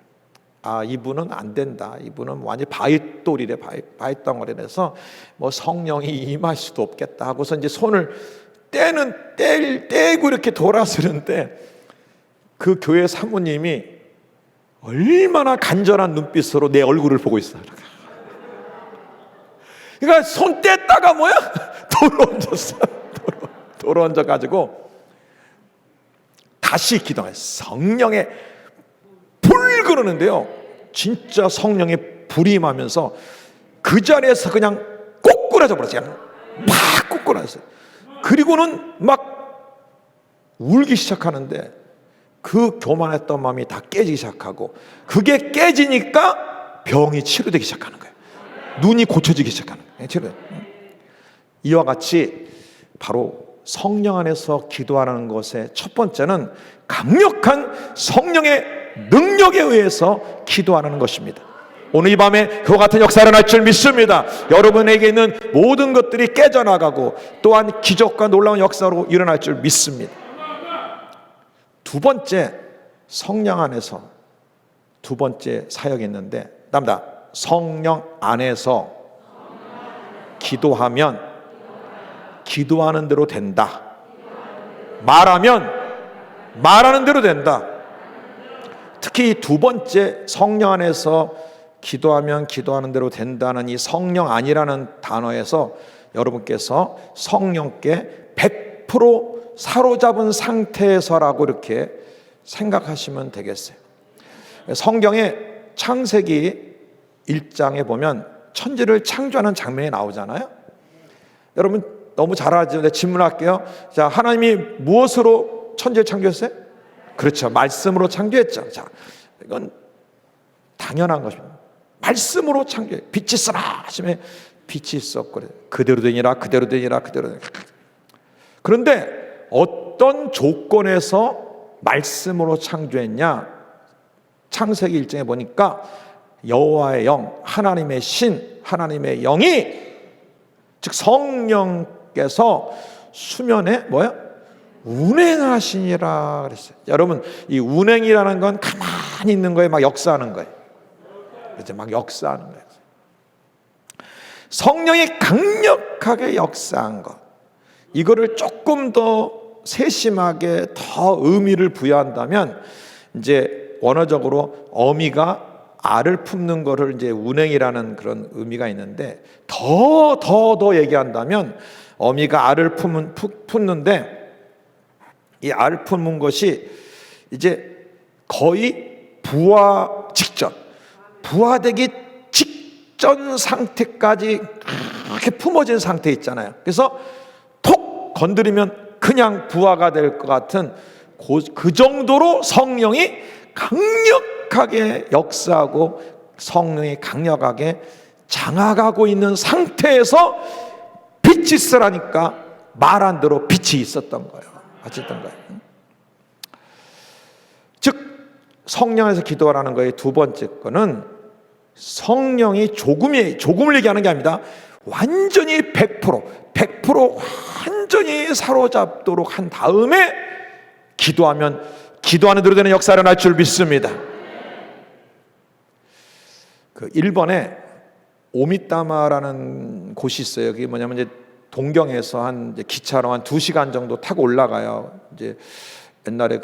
이분은 안 된다. 이분은 완전 바위돌이래. 바위 덩어리라서 뭐 성령이 임할 수도 없겠다 하고서 이제 손을 떼고 이렇게 돌아서는데 그 교회 사모님이 얼마나 간절한 눈빛으로 내 얼굴을 보고 있어요. 그러니까 손 뗐다가 뭐야? 돌 얹었어. 돌 얹어가지고 다시 기도해. 성령의 불 그러는데요. 진짜 성령의 불이 임하면서 그 자리에서 그냥 꼬꾸라져 버렸어요. 막 꼬꾸라졌어요. 그리고는 막 울기 시작하는데 그 교만했던 마음이 다 깨지기 시작하고 그게 깨지니까 병이 치료되기 시작하는 거예요. 눈이 고쳐지기 시작하는 거예요. 이와 같이 바로 성령 안에서 기도하는 것의 첫 번째는 강력한 성령의 능력에 의해서 기도하는 것입니다. 오늘 이 밤에 그와 같은 역사가 일어날 줄 믿습니다. 여러분에게 있는 모든 것들이 깨져나가고 또한 기적과 놀라운 역사로 일어날 줄 믿습니다. 두 번째, 성령 안에서 두 번째 사역이 있는데 답니다. 성령 안에서 기도하면 기도하는 대로 된다. 말하면 말하는 대로 된다. 특히 두 번째, 성령 안에서 기도하면 기도하는 대로 된다는 이 성령 안이라는 단어에서 여러분께서 성령께 100% 사로잡은 상태에서라고 이렇게 생각하시면 되겠어요. 성경의 창세기 1장에 보면 천지를 창조하는 장면이 나오잖아요. 여러분 너무 잘 알죠? 네, 질문할게요. 자, 하나님이 무엇으로 천지를 창조했어요? 그렇죠. 말씀으로 창조했죠. 자, 이건 당연한 것입니다. 말씀으로 창조해. 빛이 있어라 하시면 빛이 있었고, 그대로 되니라, 그대로 되니라, 그대로 되니라. 그런데 어떤 조건에서 말씀으로 창조했냐? 창세기 1장에 보니까 여호와의 영, 하나님의 신, 하나님의 영이, 즉 성령께서 수면에 뭐야? 운행하시니라 그랬어요. 여러분, 이 운행이라는 건 가만히 있는 거에 막 역사하는 거예요. 이제 막 역사하는 거예요. 성령이 강력하게 역사한 것, 이거를 조금 더 세심하게 더 의미를 부여한다면, 이제 원어적으로 어미가 알을 품는 거를 이제 운행이라는 그런 의미가 있는데, 더 얘기한다면 어미가 알을 품는데, 이 알을 품은 것이 이제 거의 부화 직전, 부화되기 직전 상태까지 그렇게 품어진 상태 있잖아요. 그래서 톡 건드리면 그냥 부화가 될 것 같은 그 정도로 성령이 강력하게 역사하고 성령이 강력하게 장악하고 있는 상태에서 빛이 있으라니까 말한 대로 빛이 있었던 거예요. 어쨌든 거예요. 즉 성령 안에서 기도하라는 거의 두 번째 거는, 성령이 조금을 얘기하는 게 아닙니다. 완전히 100% 완전히 사로잡도록 한 다음에 기도하면 기도하는 대로 되는 역사가 일어날 줄 믿습니다. 그 일본에 오미타마라는 곳이 있어요. 그게 뭐냐면 이제 동경에서 한 이제 기차로 한 2시간 정도 타고 올라가요. 이제 옛날에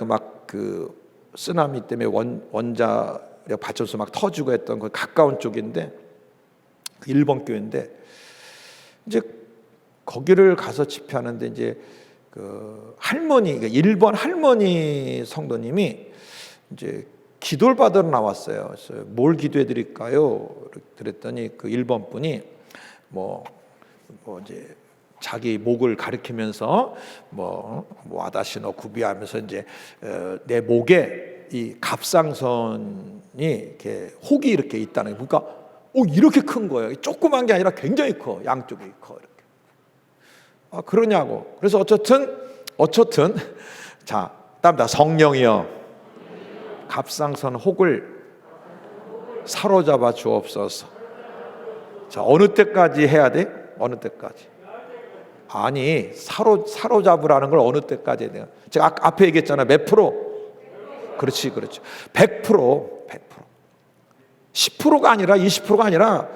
그 쓰나미 때문에 원자력 발전소 막 터지고 했던 그 가까운 쪽인데, 그 일본 교회인데, 이제 거기를 가서 집회하는데 이제 그 할머니, 일본 할머니 성도님이 이제 기도를 받으러 나왔어요. 그래서 뭘 기도해 드릴까요? 그랬더니 그 일본 분이 뭐 이제 자기 목을 가리키면서 와다시노 구비하면서 이제 내 목에 이 갑상선이 이렇게 혹이 이렇게 있다는 거. 그러니까 이렇게 큰 거예요. 조그만 게 아니라 굉장히 커. 양쪽이 커. 이렇게. 그러냐고. 그래서 어쨌든 자, 답니다. 성령이여, 갑상선 혹을 사로잡아 주옵소서. 자, 어느 때까지 해야 돼? 어느 때까지? 아니, 사로잡으라는 걸 어느 때까지 해야 돼요? 제가 앞에 얘기했잖아요. 몇 프로? 그렇지. 100%. 10%가 아니라 20%가 아니라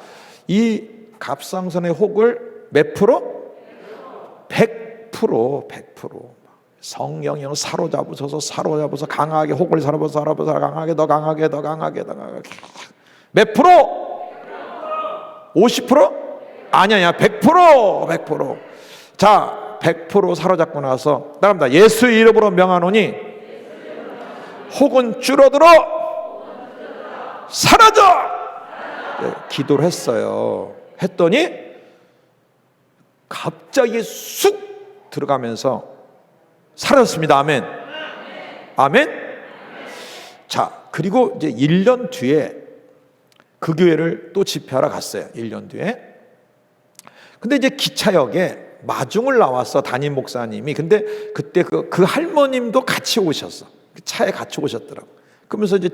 이 갑상선의 혹을 몇 프로? 100%. 성령이 사로잡아서 강하게 혹을 사로잡아서 강하게 더 강하게 몇 프로? 50%? 아니야 100%. 자, 100% 사로잡고 나서 따라합니다. 예수 이름으로 명하노니 혹은 줄어들어 사라져. 네, 기도를 했어요. 했더니 갑자기 쑥 들어가면서 사라졌습니다. 아멘. 자, 그리고 이제 1년 뒤에 그 교회를 또 집회하러 갔어요. 1년 뒤에. 근데 이제 기차역에 마중을 나왔어, 담임 목사님이. 근데 그때 그 할머님도 같이 오셨어. 그 차에 같이 오셨더라고. 그러면서 이제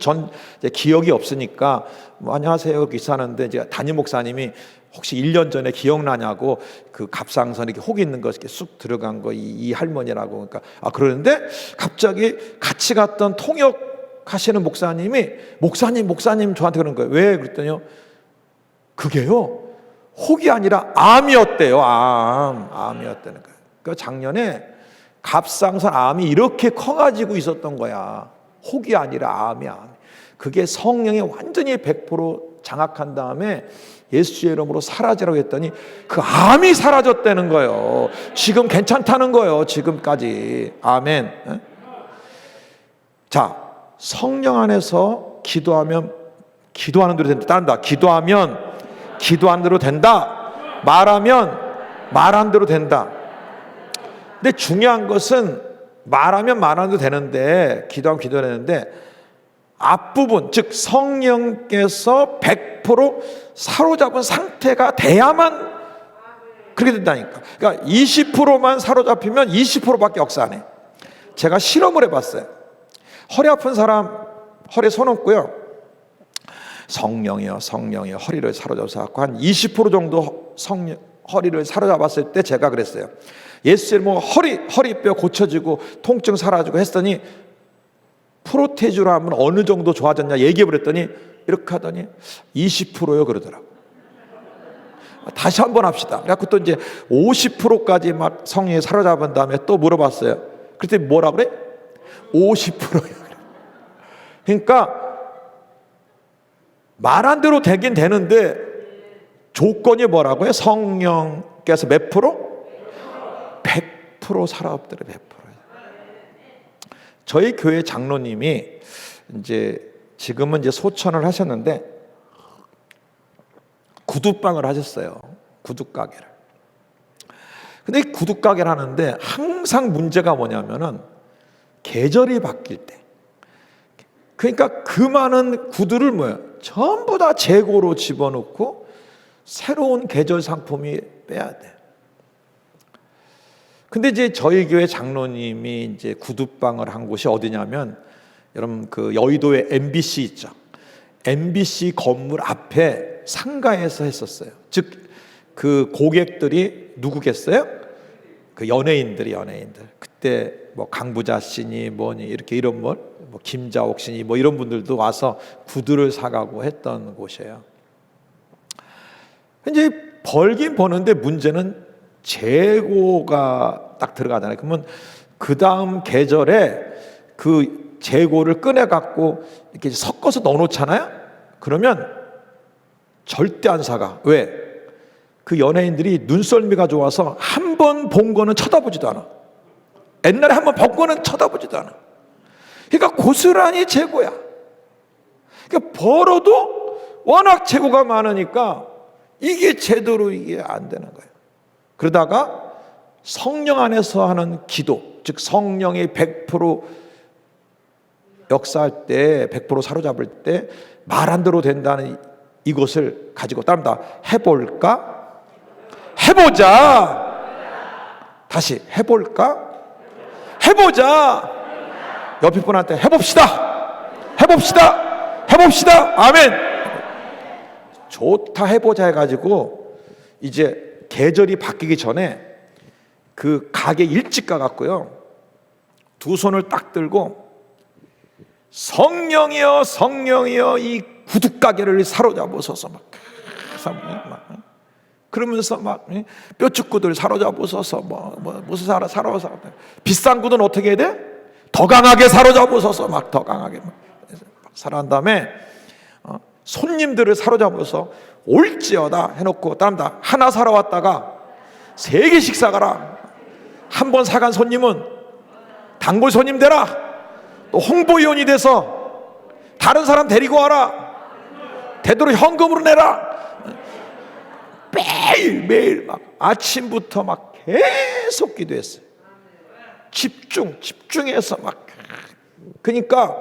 기억이 없으니까 안녕하세요 기사하는데, 이제 담임 목사님이 혹시 1년 전에 기억나냐고, 그 갑상선에 이렇게 혹 있는 거 이렇게 쑥 들어간 거 이 할머니라고. 그러니까 그러는데 갑자기 같이 갔던 통역하시는 목사님 저한테 그런 거예요. 왜? 그랬더니요, 그게요 혹이 아니라 암이었대요. 암이었다는 거예요. 그러니까 작년에 갑상선 암이 이렇게 커가지고 있었던 거야. 혹이 아니라 암이야. 그게 성령이 완전히 100% 장악한 다음에 예수의 이름으로 사라지라고 했더니 그 암이 사라졌다는 거예요. 지금 괜찮다는 거예요. 지금까지. 아멘. 자, 성령 안에서 기도하면 기도하는 대로 된다. 따른다. 기도하는 대로 된다. 말하면 말한 대로 된다. 근데 중요한 것은 말하면 말해도 되는데 기도하면 기도해야 되는데 앞부분 즉 성령께서 100% 사로잡은 상태가 돼야만 그렇게 된다니까. 그러니까 20%만 사로잡히면 20%밖에 역사 안 해. 제가 실험을 해봤어요. 허리 아픈 사람 허리에 손 얹고요. 성령이여 성령이여 허리를 사로잡아서 한 20% 정도 허리를 사로잡았을 때 제가 그랬어요. 예수의 뭐 허리뼈 고쳐지고 통증 사라지고 했더니 프로테즈로 하면 어느 정도 좋아졌냐 얘기해 버렸더니 이렇게 하더니 20%요 그러더라고. 다시 한번 합시다. 그래갖고 또 이제 50%까지 막 성령이 사로잡은 다음에 또 물어봤어요. 그랬더니 뭐라 그래? 50%요. 그러니까 말한 대로 되긴 되는데 조건이 뭐라고요? 성령께서 몇 프로? 100% 사로잡더래. 100%. 저희 교회 장로님이 이제 지금은 이제 소천을 하셨는데 구두방을 하셨어요. 구두가게를. 근데 이 구두가게를 하는데 항상 문제가 뭐냐면은 계절이 바뀔 때. 그러니까 그 많은 구두를 뭐예요? 전부 다 재고로 집어넣고 새로운 계절 상품이 빼야 돼. 근데 이제 저희 교회 장로님이 이제 구두방을 한 곳이 어디냐면 여러분 그 여의도에 MBC 있죠. MBC 건물 앞에 상가에서 했었어요. 즉 그 고객들이 누구겠어요? 그 연예인들. 그때 뭐 강부자 씨니 뭐니 이렇게 이런 뭐 김자옥 씨니 뭐 이런 분들도 와서 구두를 사가고 했던 곳이에요. 이제 벌긴 버는데 문제는 재고가 딱 들어가잖아요. 그러면 그 다음 계절에 그 재고를 꺼내 갖고 이렇게 섞어서 넣어놓잖아요. 그러면 절대 안 사가. 왜? 그 연예인들이 눈썰미가 좋아서 한 번 본 거는 쳐다보지도 않아. 옛날에 한 번 본 거는 쳐다보지도 않아. 그러니까 고스란히 재고야. 그러니까 벌어도 워낙 재고가 많으니까 이게 제대로 이게 안 되는 거예요. 그러다가 성령 안에서 하는 기도, 즉 성령이 100% 역사할 때, 100% 사로잡을 때 말 안 들어도 된다는 이것을 가지고 따릅니다. 해볼까? 해보자. 다시 해볼까? 해보자. 옆에 분한테 해봅시다. 해봅시다. 해봅시다. 아멘. 좋다 해보자 해가지고 이제 계절이 바뀌기 전에 그 가게 일찍 가갖고요. 두 손을 딱 들고 성령이여 성령이여 이 구두가게를 사로잡으소서 막 그러면서 막 뼈축구들 사로잡으소서 무슨 사로잡아 비싼 구두는 어떻게 해야 돼? 더 강하게 사로잡으소서 막 더 강하게 사로한 다음에 손님들을 사로잡아서 올지어다 해놓고 따릅니다. 하나 사러 왔다가 3개씩 사가라. 한 번 사간 손님은 단골 손님 되라. 또 홍보위원이 돼서 다른 사람 데리고 와라. 되도록 현금으로 내라. 매일 막 아침부터 막 계속 기도했어요. 집중해서 막. 그러니까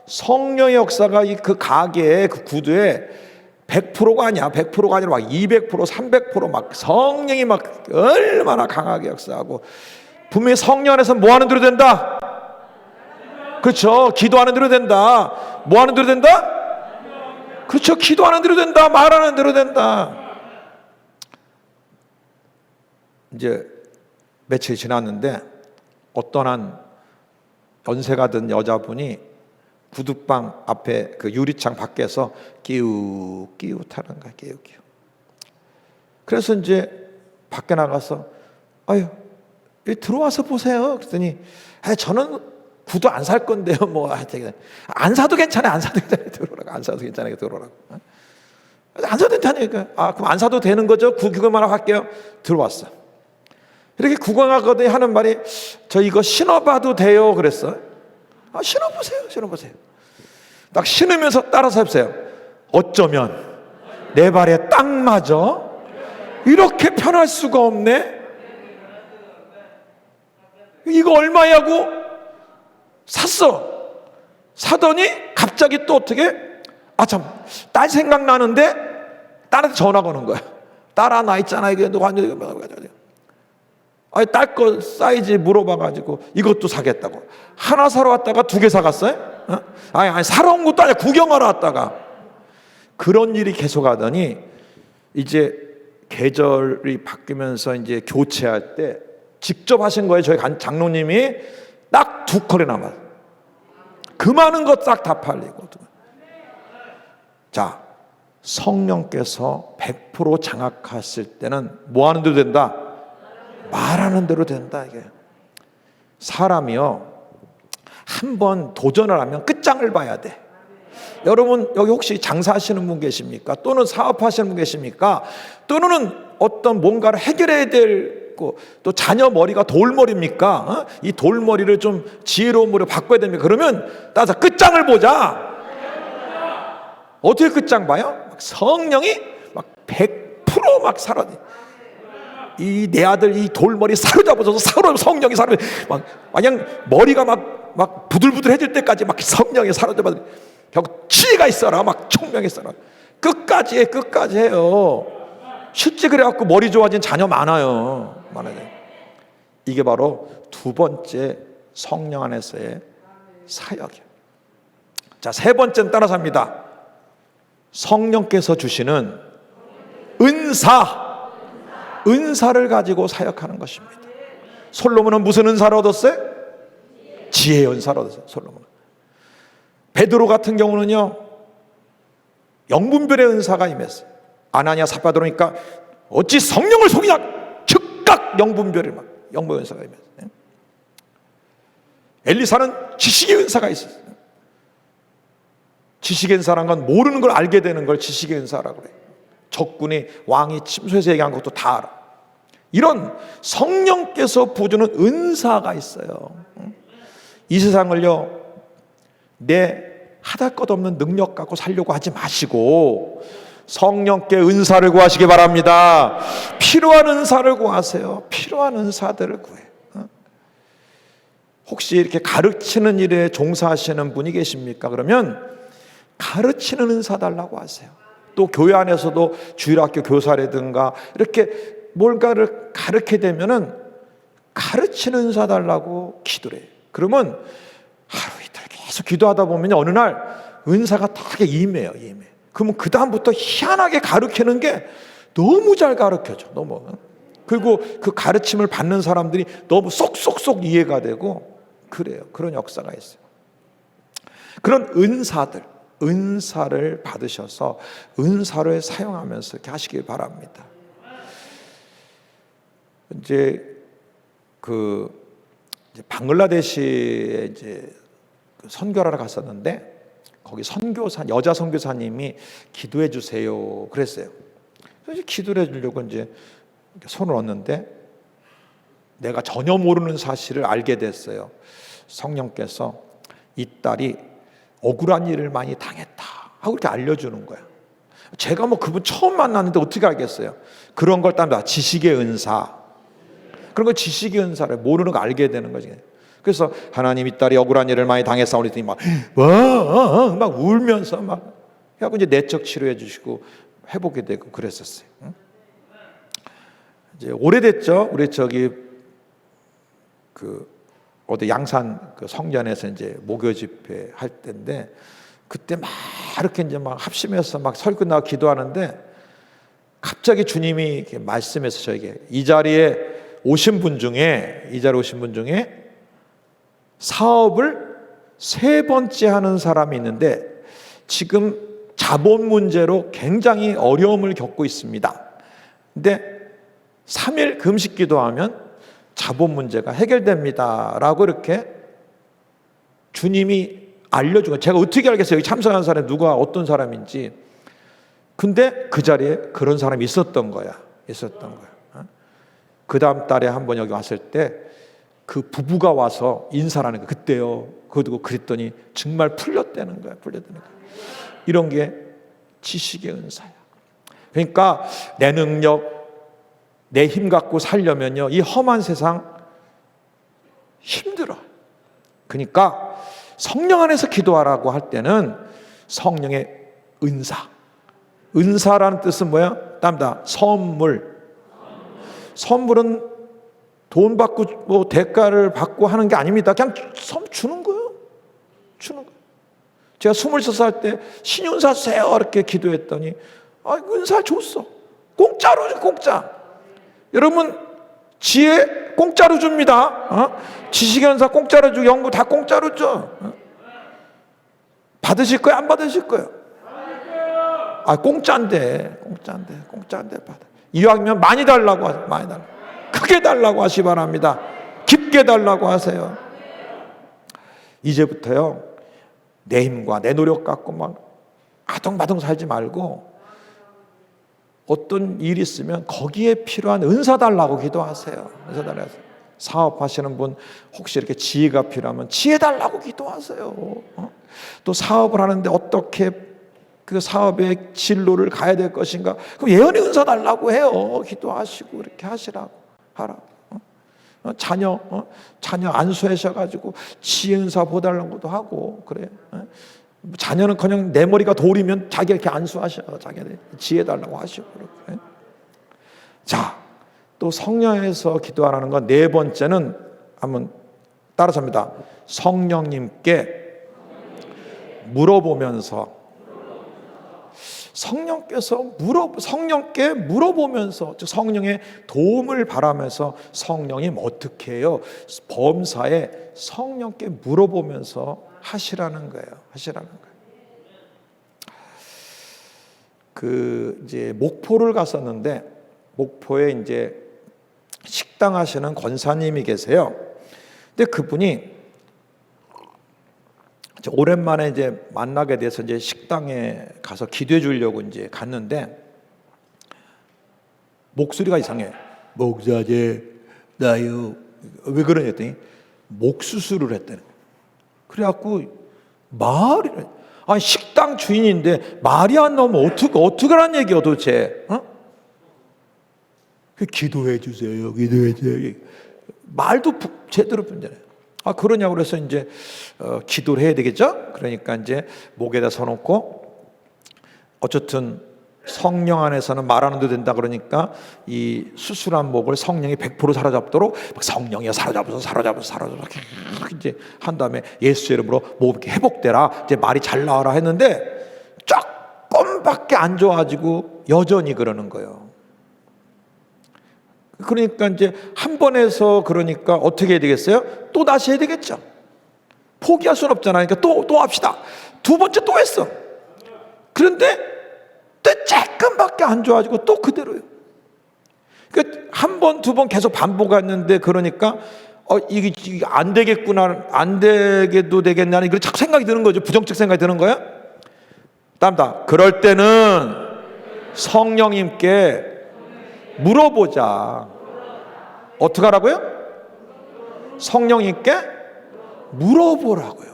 성령의 역사가 그 가게에 그 구두에 100%가 아니야. 100%가 아니라 막 200%, 300% 막 성령이 막 얼마나 강하게 역사하고 분명히 성령 안에서 뭐 하는 대로 된다? 그렇죠. 기도하는 대로 된다. 뭐 하는 대로 된다? 그렇죠. 기도하는 대로 된다. 말하는 대로 된다. 이제 며칠 지났는데 어떤 한 연세가 든 여자분이 구두방 앞에 그 유리창 밖에서 끼우 타는 거야. 끼우. 그래서 이제 밖에 나가서 아유 여기 들어와서 보세요. 그랬더니 저는 구두 안 살 건데요. 뭐 안 사도 괜찮아요. 안 사도 괜찮아요. 들어오라고. 안 사도 괜찮아요. 들어오라고. 안 사도 괜찮아요. 그럼 안 사도 되는 거죠? 구경만 하고 할게요. 들어왔어. 이렇게 구경하거든요. 하는 말이 저 이거 신어봐도 돼요. 그랬어. 신어보세요. 딱 신으면서 따라서 해보세요. 어쩌면 내 발에 딱 맞아. 이렇게 편할 수가 없네. 이거 얼마냐고? 샀어. 사더니 갑자기 또 어떻게, 아 참, 딸 생각나는데 딸한테 전화 거는 거야. 딸 하나 있잖아, 이게 누가 완전히, 아니 딸 거 사이즈 물어봐가지고 이것도 사겠다고. 하나 사러 왔다가 두 개 사갔어요? 어? 아니 사러 온 것도 아니야. 구경하러 왔다가. 그런 일이 계속하더니 이제 계절이 바뀌면서 이제 교체할 때 직접 하신 거예요. 저희 장로님이 딱 2컬이 남았어요. 그 많은 것 싹 다 팔리고. 자, 성령께서 100% 장악했을 때는 뭐 하는 대로 된다? 말하는 대로 된다. 이게 사람이요, 한번 도전을 하면 끝장을 봐야 돼. 여러분 여기 혹시 장사하시는 분 계십니까? 또는 사업하시는 분 계십니까? 또는 어떤 뭔가를 해결해야 될 또 자녀 머리가 돌머리입니까? 어? 이 돌머리를 좀 지혜로운 머리로 바꿔야 됩니까? 그러면 따라서 끝장을 보자. 어떻게 끝장 봐요? 성령이 막 100% 사로잡. 이 내 아들 이 돌머리 사로잡아서 성령이 사로잡아. 막 마냥 머리가 막 부들부들해질 때까지 막 성령이 사로잡아. 결국 지혜가 있어라, 막 총명이 있어라. 끝까지 해요. 실제 그래갖고 머리 좋아진 자녀 많아요. 이게 바로 두 번째 성령 안에서의 사역이에요. 자, 세 번째는 따라서 합니다. 성령께서 주시는 은사를 가지고 사역하는 것입니다. 솔로몬은 무슨 은사를 얻었어요? 지혜의 은사를 얻었어요. 솔로몬은. 베드로 같은 경우는요, 영분별의 은사가 임했어요. 아나니아 삽바드로니까 어찌 성령을 속이냐, 즉각 영분별을 영분의 은사가 임했어요. 엘리사는 지식의 은사가 있었어요. 지식의 은사란 건 모르는 걸 알게 되는 걸 지식의 은사라고 그래요. 적군이 왕이 침소해서 얘기한 것도 다 알아. 이런 성령께서 부어주는 은사가 있어요. 이 세상을요, 내 하다 것 없는 능력 갖고 살려고 하지 마시고 성령께 은사를 구하시기 바랍니다. 필요한 은사를 구하세요. 필요한 은사들을 구해요. 혹시 이렇게 가르치는 일에 종사하시는 분이 계십니까? 그러면 가르치는 은사 달라고 하세요. 또 교회 안에서도 주일학교 교사라든가 이렇게 뭔가를 가르치게 되면은 가르치는 은사 달라고 기도를 해요. 그러면 하루 이틀 계속 기도하다 보면 어느 날 은사가 딱 임해요. 그러면 그 다음부터 희한하게 가르치는 게 너무 잘 가르쳐져. 너무. 그리고 그 가르침을 받는 사람들이 너무 쏙쏙쏙 이해가 되고 그래요. 그런 역사가 있어요. 그런 은사를 받으셔서 은사를 사용하면서 이렇게 하시길 바랍니다. 이제 방글라데시에 이제 선교하러 갔었는데 거기 여자 선교사님이 기도해 주세요 그랬어요. 그래서 기도를 해주려고 이제 손을 얹는데 내가 전혀 모르는 사실을 알게 됐어요. 성령께서 이 딸이 억울한 일을 많이 당했다 하고 이렇게 알려주는 거야. 제가 뭐 그분 처음 만났는데 어떻게 알겠어요? 그런 걸 따면 지식의 은사, 그런 거 지식의 은사를 모르는 거 알게 되는 거지. 그래서 하나님 이 딸이 억울한 일을 많이 당했사오니 막 울면서 막 하고 이제 내적 치료해 주시고 회복이 되고 그랬었어요. 이제 오래됐죠. 우리 어디 양산 성전에서 이제 목요 집회 할 때인데 그때 막 이렇게 이제 막 합심해서 막 설 끝나고 기도하는데 갑자기 주님이 이렇게 말씀해서 저에게 이 자리에 오신 분 중에 사업을 3번째 하는 사람이 있는데 지금 자본 문제로 굉장히 어려움을 겪고 있습니다. 근데 3일 금식 기도하면 자본 문제가 해결됩니다 라고 이렇게 주님이 알려준 거예요. 제가 어떻게 알겠어요? 여기 참석한 사람이 누가 어떤 사람인지. 근데 그 자리에 그런 사람이 있었던 거야. 그 다음 달에 한번 여기 왔을 때 그 부부가 와서 인사를 하는 거예요. 그때요. 그랬더니 정말 풀렸다는 거야. 이런 게 지식의 은사야. 그러니까 내 능력, 내 힘 갖고 살려면요, 이 험한 세상 힘들어. 그러니까 성령 안에서 기도하라고 할 때는 성령의 은사라는 뜻은 뭐야? 땀다 선물. 선물은 돈 받고 뭐 대가를 받고 하는 게 아닙니다. 그냥 주는 거예요. 주는 거예요. 제가 26살 때 신윤사 주세요 이렇게 기도했더니 은사 줬어. 공짜로 줘, 공짜. 여러분 지혜 공짜로 줍니다. 지식연사 공짜로 주고 연구 다 공짜로 줘. 받으실 거예요? 안 받으실 거예요? 공짜인데 받아. 이왕이면 많이 달라고 하세요. 많이 달라고. 크게 달라고 하시 바랍니다. 깊게 달라고 하세요. 이제부터요, 내 힘과 내 노력 갖고 막 아둥바둥 살지 말고 어떤 일이 있으면 거기에 필요한 은사 달라고 기도하세요. 은사 달라고 하세요. 사업하시는 분 혹시 이렇게 지혜가 필요하면 지혜 달라고 기도하세요. 또 사업을 하는데 어떻게 그 사업의 진로를 가야 될 것인가? 그럼 예언의 은사 달라고 해요. 기도하시고 이렇게 하시라고 하라고. 자녀 안수하셔가지고 지혜 은사 보달라고도 하고 그래. 자녀는 그냥 내 머리가 돌이면 자기 이렇게 안수하셔. 자기 지혜 달라고 하시고 그렇게. 자, 또 성령에서 기도하라는 건 네 번째는 한번 따라서입니다. 성령님께 물어보면서 성령께 물어보면서 즉 성령의 도움을 바라면서 성령님 어떻게 해요? 범사에 성령께 물어보면서 하시라는 거예요. 이제 목포를 갔었는데 목포에 이제 식당 하시는 권사님이 계세요. 근데 그분이 오랜만에 이제 만나게 돼서 이제 식당에 가서 기도해 주려고 이제 갔는데 목소리가 이상해. 목사님, 나요. 왜 그러냐 했더니 목 수술을 했다는 거예요. 그래갖고 식당 주인인데 말이 안 나오면 어떻게 하란 얘기야 도대체? 기도해 주세요. 말도 제대로 분잖아요. 그러냐고 그래서 이제 기도를 해야 되겠죠? 그러니까 이제 목에다 서놓고 어쨌든 성령 안에서는 말 안 해도 된다 그러니까 이 수술한 목을 성령이 100% 사로잡도록 성령이 사로잡아서 이제 한 다음에 예수 이름으로 목 이렇게 회복되라 이제 말이 잘 나와라 했는데 조금밖에 안 좋아지고 여전히 그러는 거예요. 그러니까 이제 한 번 해서 그러니까 어떻게 해야 되겠어요? 또 다시 해야 되겠죠. 포기할 수는 없잖아요. 그러니까 또 합시다. 두 번째 또 했어. 그런데 또 조금밖에 안 좋아지고 또 그대로요. 그러니까 한 번, 두 번 계속 반복했는데 그러니까 이게 안 되겠구나, 안 되게도 되겠냐는 이런 자꾸 생각이 드는 거죠. 부정적 생각이 드는 거예요. 다음다. 그럴 때는 성령님께 물어보자. 어떻게 하라고요? 성령님께 물어보라고요.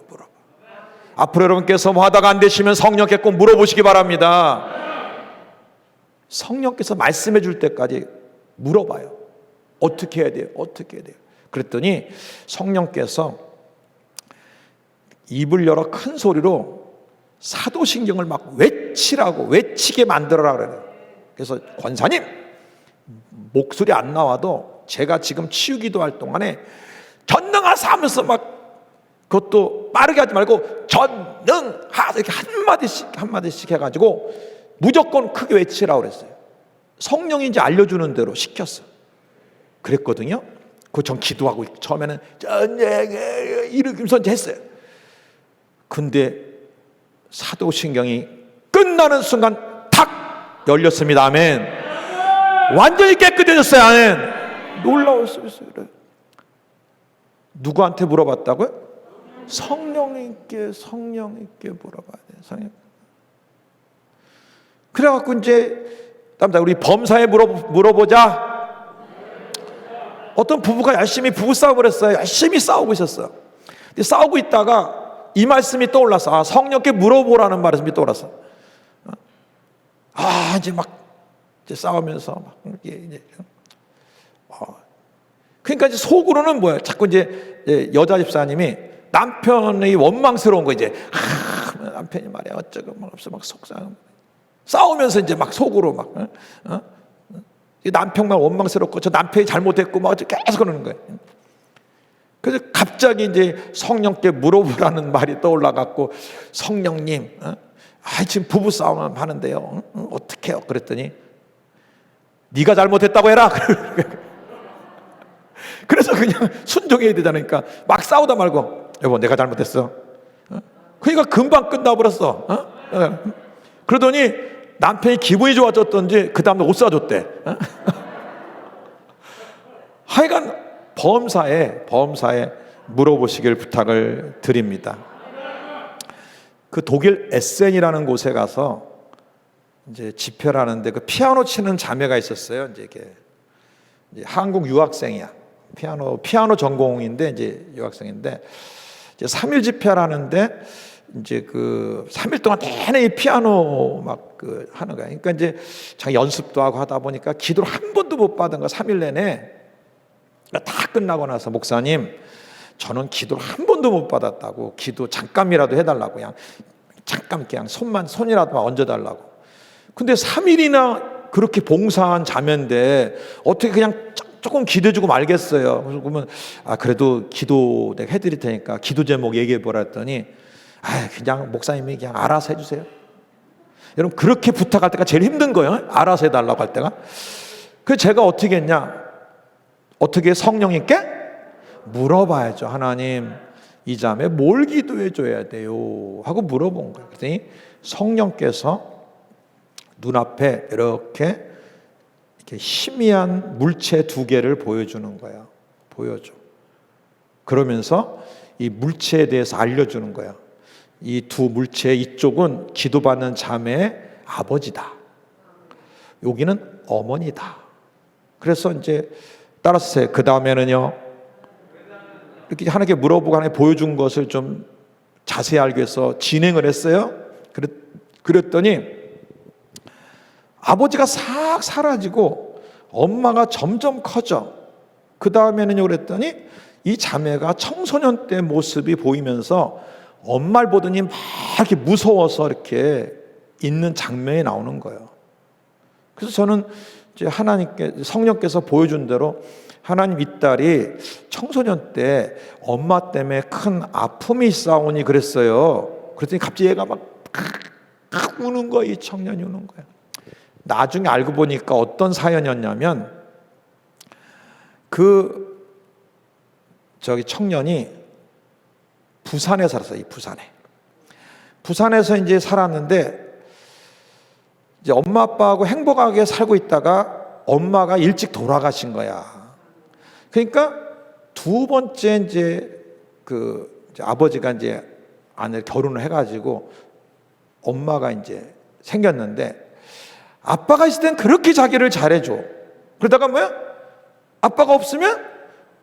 앞으로 여러분께서 뭐 하다가 안 되시면 성령께 꼭 물어보시기 바랍니다. 성령께서 말씀해 줄 때까지 물어봐요. 어떻게 해야 돼요? 그랬더니 성령께서 입을 열어 큰 소리로 사도신경을 막 외치게 만들어라 그래요. 그래서 권사님 목소리 안 나와도 제가 지금 치유기도 할 동안에 전능하사 하면서 막 그것도 빠르게 하지 말고 전능하 이렇게 한마디씩 해가지고 무조건 크게 외치라고 그랬어요. 성령이 이제 알려주는 대로 시켰어. 그랬거든요. 그 전 기도하고 처음에는 전능해 이러면서 이제 했어요. 근데 사도신경이 끝나는 순간 탁 열렸습니다. 아멘. 완전히 깨끗해졌어요. 아멘. 놀라웠어요. 누구한테 물어봤다고요? 성령님께 물어봐야 돼요. 성령. 그래갖고 이제 우리 범사에 물어보자. 어떤 부부가 열심히 부부싸움을 했어요. 열심히 싸우고 있었어요. 근데 싸우고 있다가 이 말씀이 떠올랐어. 성령께 물어보라는 말씀이 떠올랐어. 이제 싸우면서 그러니까 이제 속으로는 뭐야? 자꾸 이제 여자 집사님이 남편이 원망스러운 거 이제 남편이 말이야 어쩌고 막 없어 막 속상 싸우면서 이제 막 속으로 막 남편만 원망스럽고 저 남편이 잘못했고 막 계속 그러는 거예요. 그래서 갑자기 이제 성령께 물어보라는 말이 떠올라갖고 성령님, 지금 부부 싸움을 하는데요, 어떻게 해요? 그랬더니 네가 잘못했다고 해라. 그래서 그냥 순종해야 되잖아요. 그러니까 막 싸우다 말고 여보 내가 잘못했어. 그러니까 금방 끝나버렸어. 그러더니 남편이 기분이 좋아졌던지 그 다음에 옷 사줬대. 하여간 범사에 물어보시길 부탁을 드립니다. 그 독일 에센이라는 곳에 가서 이제 집회를 하는데 그 피아노 치는 자매가 있었어요. 이제 한국 유학생이야. 피아노 전공인데 이제 유학생인데 이제 3일 집회를 하는데 이제 그 3일 동안 내내 피아노 막 하는 거야. 그러니까 이제 자기 연습도 하고 하다 보니까 기도를 한 번도 못 받은 거야. 3일 내내. 다 끝나고 나서 목사님 저는 기도를 한 번도 못 받았다고 기도 잠깐이라도 해달라고 그냥 잠깐 그냥 손이라도 얹어달라고. 근데 3일이나 그렇게 봉사한 자매인데 어떻게 그냥 조금 기도해주고 말겠어요. 그래서 그러면 그래도 기도 내가 해드릴 테니까 기도 제목 얘기해보라 했더니 그냥 목사님이 그냥 알아서 해주세요. 여러분 그렇게 부탁할 때가 제일 힘든 거예요. 알아서 해달라고 할 때가. 그래서 제가 어떻게 했냐, 어떻게 성령님께 물어봐야죠. 하나님 이 자매 뭘 기도해 줘야 돼요 하고 물어본 거예요. 그랬더니 성령께서 눈앞에 이렇게 희미한 물체 2개를 보여주는 거예요. 보여줘. 그러면서 이 물체에 대해서 알려주는 거예요. 이 두 물체, 이쪽은 기도받는 자매의 아버지다, 여기는 어머니다. 그래서 이제 따라서 그 다음에는요, 이렇게 하나님께 물어보고 하나님께 보여준 것을 좀 자세히 알기 위해서 진행을 했어요. 그랬더니 아버지가 싹 사라지고 엄마가 점점 커져. 그 다음에는요, 그랬더니 이 자매가 청소년 때 모습이 보이면서 엄마를 보더니 막 이렇게 무서워서 이렇게 있는 장면이 나오는 거예요. 그래서 저는 이제 하나님께, 성령께서 보여준 대로 하나님 이 딸이 청소년 때 엄마 때문에 큰 아픔이 있사오니 그랬어요. 그랬더니 갑자기 얘가 막 우는 거예요. 이 청년이 우는 거예요. 나중에 알고 보니까 어떤 사연이었냐면 청년이 부산에 살았어요. 부산에서 이제 살았는데 이제 엄마 아빠하고 행복하게 살고 있다가 엄마가 일찍 돌아가신 거야. 그러니까 2번째 이제 이제 아버지가 이제 아내 결혼을 해가지고 엄마가 이제 생겼는데 아빠가 있을 땐 그렇게 자기를 잘해줘. 그러다가 뭐야? 아빠가 없으면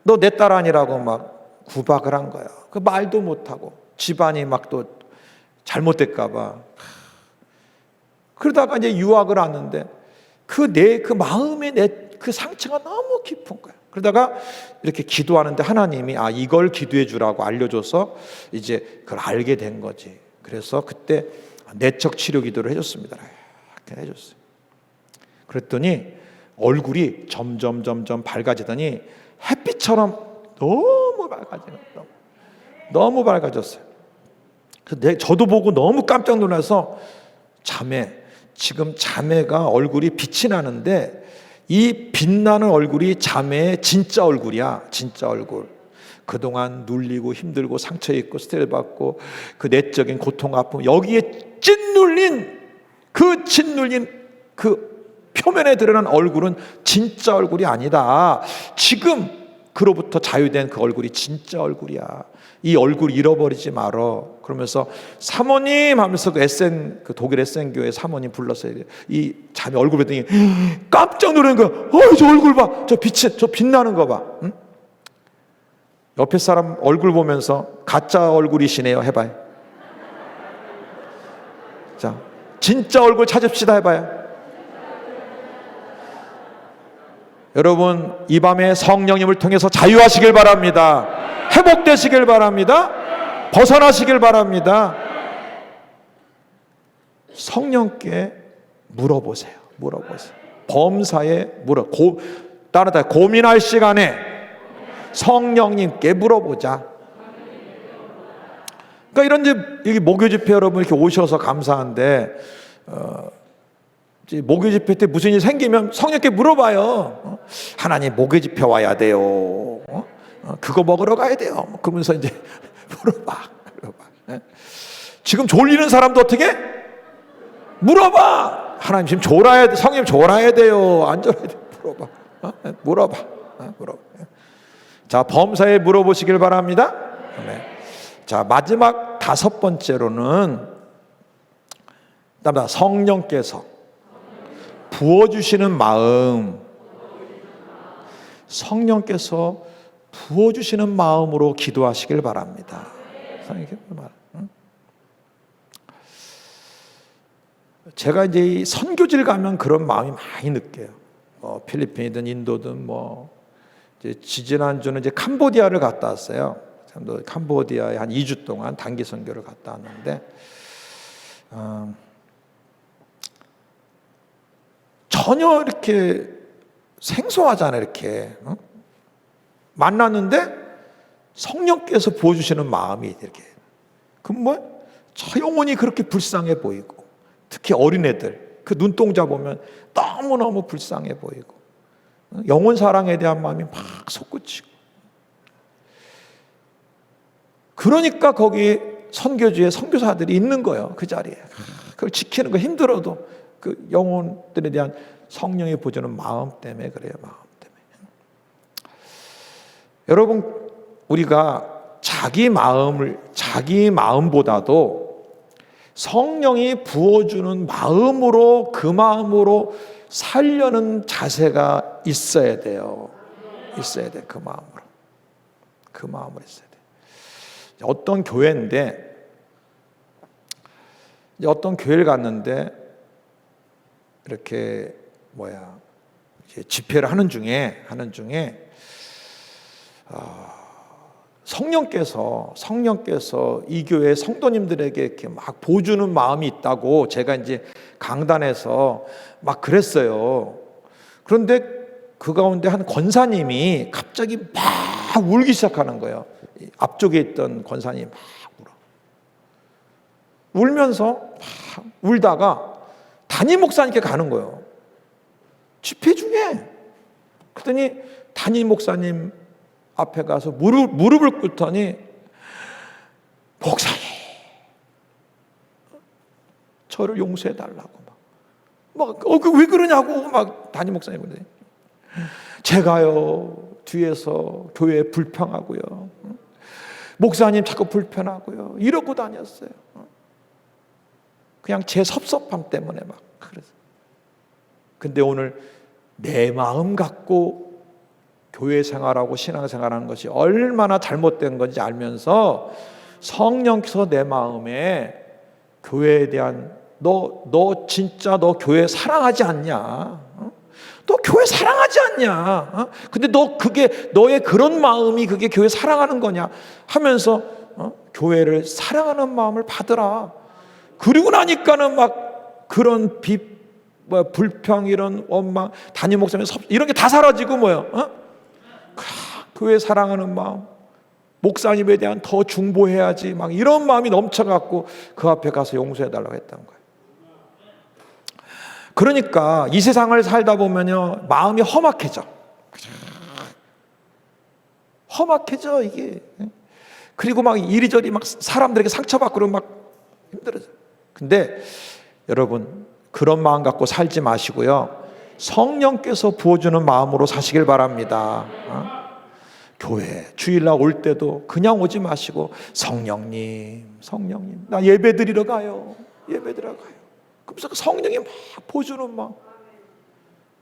너 내 딸 아니라고 막 구박을 한 거야. 그 말도 못하고 집안이 막 또 잘못될까봐. 그러다가 이제 유학을 왔는데 그 마음의 그 상처가 너무 깊은 거야. 그러다가 이렇게 기도하는데 하나님이 이걸 기도해 주라고 알려줘서 이제 그걸 알게 된 거지. 그래서 그때 내적 치료 기도를 해줬습니다. 이렇게 해줬어요. 그랬더니 얼굴이 점점 밝아지더니 햇빛처럼 너무 밝아졌어요. 그래서 저도 보고 너무 깜짝 놀라서 지금 자매가 얼굴이 빛이 나는데 이 빛나는 얼굴이 자매의 진짜 얼굴이야. 진짜 얼굴. 그동안 눌리고 힘들고 상처 입고 스트레스 받고 그 내적인 고통 아픔 여기에 짓눌린 그 표면에 드러난 얼굴은 진짜 얼굴이 아니다. 지금 그로부터 자유된 그 얼굴이 진짜 얼굴이야. 이 얼굴 잃어버리지 말어. 그러면서 사모님 하면서 그 독일 에센 교회 사모님 불러서 이 자매 얼굴 보더니 깜짝 놀란 거야. 저 얼굴 봐. 저 빛나는 거 봐. 응? 옆에 사람 얼굴 보면서 가짜 얼굴이시네요 해봐요. 자, 진짜 얼굴 찾읍시다 해봐요. 여러분 이 밤에 성령님을 통해서 자유하시길 바랍니다. 회복되시길 바랍니다. 벗어나시길 바랍니다. 성령께 물어보세요. 물어보세요. 범사에 따라다 고민할 시간에 성령님께 물어보자. 그러니까 이런 여기 목요 집회 여러분 이렇게 오셔서 감사한데 목요 집회 때 무슨 일이 생기면 성령께 물어봐요. 하나님 목요 집회 와야 돼요. 그거 먹으러 가야 돼요. 그러면서 이제 물어봐. 지금 졸리는 사람도 어떻게? 물어봐. 하나님 지금 졸아야 돼. 성령 졸아야 돼요. 안 졸아야 돼. 물어봐. 물어봐. 자, 범사에 물어보시길 바랍니다. 네. 자, 마지막 5번째로는 성령께서 부어주시는 마음. 성령께서 부어주시는 마음으로 기도하시길 바랍니다. 제가 이제 이 선교지를 가면 그런 마음이 많이 느껴요. 필리핀이든 인도든 이제 지지난주는 이제 캄보디아를 갔다 왔어요. 캄보디아에 한 2주 동안 단기 선교를 갔다 왔는데 전혀 이렇게 생소하잖아요. 이렇게 만났는데 성령께서 부어주시는 마음이 이렇게 저 영혼이 그렇게 불쌍해 보이고 특히 어린애들 그 눈동자 보면 너무너무 불쌍해 보이고 영혼 사랑에 대한 마음이 막 솟구치고 그러니까 거기 선교지에 선교사들이 있는 거예요. 그 자리에 그걸 지키는 거 힘들어도 그 영혼들에 대한 성령이 부어주는 마음 때문에 그래요. 마음 때문에. 여러분 우리가 자기 마음보다도 성령이 부어주는 마음으로 그 마음으로 살려는 자세가 있어야 돼요. 있어야 돼. 그 마음으로 있어야 돼. 어떤 교회인데 어떤 교회를 갔는데 이렇게 집회를 하는 중에 성령께서 이 교회 성도님들에게 이렇게 막 보여주는 마음이 있다고 제가 이제 강단에서 막 그랬어요. 그런데 그 가운데 한 권사님이 갑자기 막 울기 시작하는 거예요. 앞쪽에 있던 권사님이 막 울면서 막 울다가 담임 목사님께 가는 거예요. 집회 중에. 그랬더니 담임 목사님 앞에 가서 무릎을 꿇더니 목사님 저를 용서해 달라고 왜 그러냐고 막 담임 목사님 그러더니 제가요 뒤에서 교회에 불평하고요 목사님 자꾸 불편하고요 이러고 다녔어요. 그냥 제 섭섭함 때문에 막 그래서. 근데 오늘 내 마음 갖고 교회 생활하고 신앙 생활하는 것이 얼마나 잘못된 건지 알면서 성령께서 내 마음에 교회에 대한 너 진짜 너 교회 사랑하지 않냐? 너 교회 사랑하지 않냐? 근데 너의 그런 마음이 그게 교회 사랑하는 거냐? 하면서 교회를 사랑하는 마음을 받으라. 그리고 나니까는 막 그런 불평 이런 원망 담임 목사님 이런 게 다 사라지고 교회 사랑하는 마음 목사님에 대한 더 중보해야지 막 이런 마음이 넘쳐갖고 그 앞에 가서 용서해달라고 했던 거예요. 그러니까 이 세상을 살다 보면요 마음이 험악해져 이게. 그리고 막 이리저리 막 사람들에게 상처받고 막 힘들어져. 근데 여러분 그런 마음 갖고 살지 마시고요 성령께서 부어주는 마음으로 사시길 바랍니다. 교회 주일날 올 때도 그냥 오지 마시고 성령님 나 예배 드리러 가요. 그러면서 성령이 막 보여주는 마음.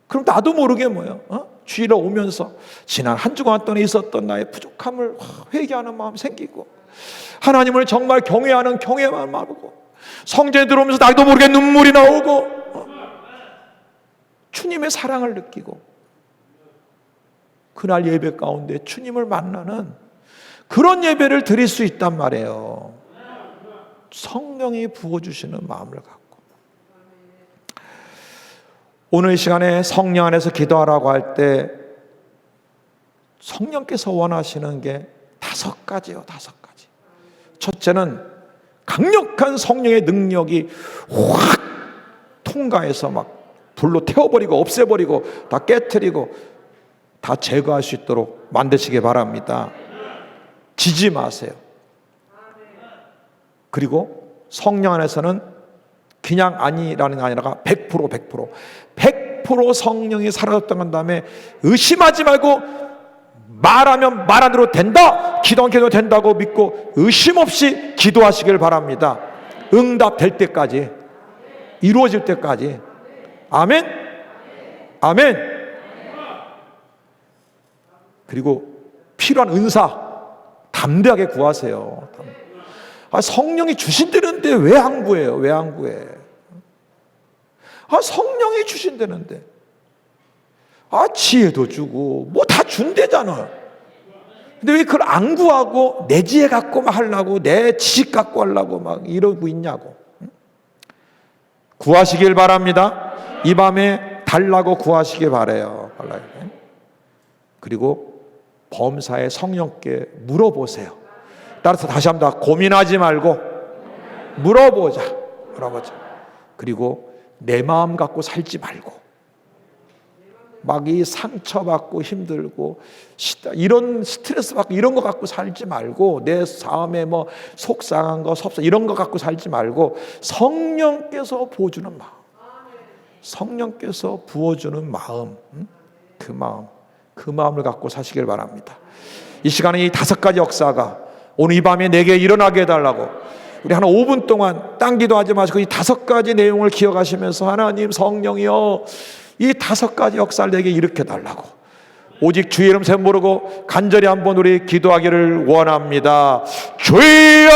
그럼 나도 모르게 주일날 오면서 지난 한 주간 동안 있었던 나의 부족함을 회개하는 마음 생기고 하나님을 정말 경외하는 경외만 마르고 성전에 들어오면서 나도 모르게 눈물이 나오고 주님의 사랑을 느끼고 그날 예배 가운데 주님을 만나는 그런 예배를 드릴 수 있단 말이에요. 성령이 부어주시는 마음을 갖고. 오늘 시간에 성령 안에서 기도하라고 할 때 성령께서 원하시는 게 5가지예요. 5가지. 첫째는 강력한 성령의 능력이 확 통과해서 막 불로 태워버리고 없애버리고 다 깨트리고 다 제거할 수 있도록 만드시기 바랍니다. 지지 마세요. 그리고 성령 안에서는 그냥 아니라는 게 아니라 100% 성령이 사라졌다는 다음에 의심하지 말고 말하면 말한 대로 된다, 기도하면 기도 된다고 믿고 의심 없이 기도하시길 바랍니다. 응답될 때까지, 이루어질 때까지. 아멘. 아멘. 그리고 필요한 은사 담대하게 구하세요. 성령이 주신다는데 왜 항구해요? 왜 항구해? 성령이 주신다는데 지혜도 주고 뭐 다 준대잖아. 근데 왜 그걸 안 구하고 내 지혜 갖고 막 하려고, 내 지식 갖고 하려고 막 이러고 있냐고. 구하시길 바랍니다. 이 밤에 달라고 구하시길 바라요. 그리고 범사의 성령께 물어보세요. 따라서 다시 한번 고민하지 말고 물어보자. 그리고 내 마음 갖고 살지 말고 막 이 상처받고 힘들고 이런 스트레스 받고 이런 거 갖고 살지 말고, 내 삶에 뭐 속상한 거 이런 거 갖고 살지 말고 성령께서 부어주는 마음, 성령께서 부어주는 마음, 그 마음을 갖고 사시길 바랍니다. 이 시간에 이 5가지 역사가 오늘 이 밤에 내게 일어나게 해달라고 우리 한 5분 동안 딴 기도하지 마시고 이 5가지 내용을 기억하시면서 하나님, 성령이여 이 5가지 역사를 내게 일으켜 달라고 오직 주의 이름 샘 모르고 간절히 한번 우리 기도하기를 원합니다. 주여!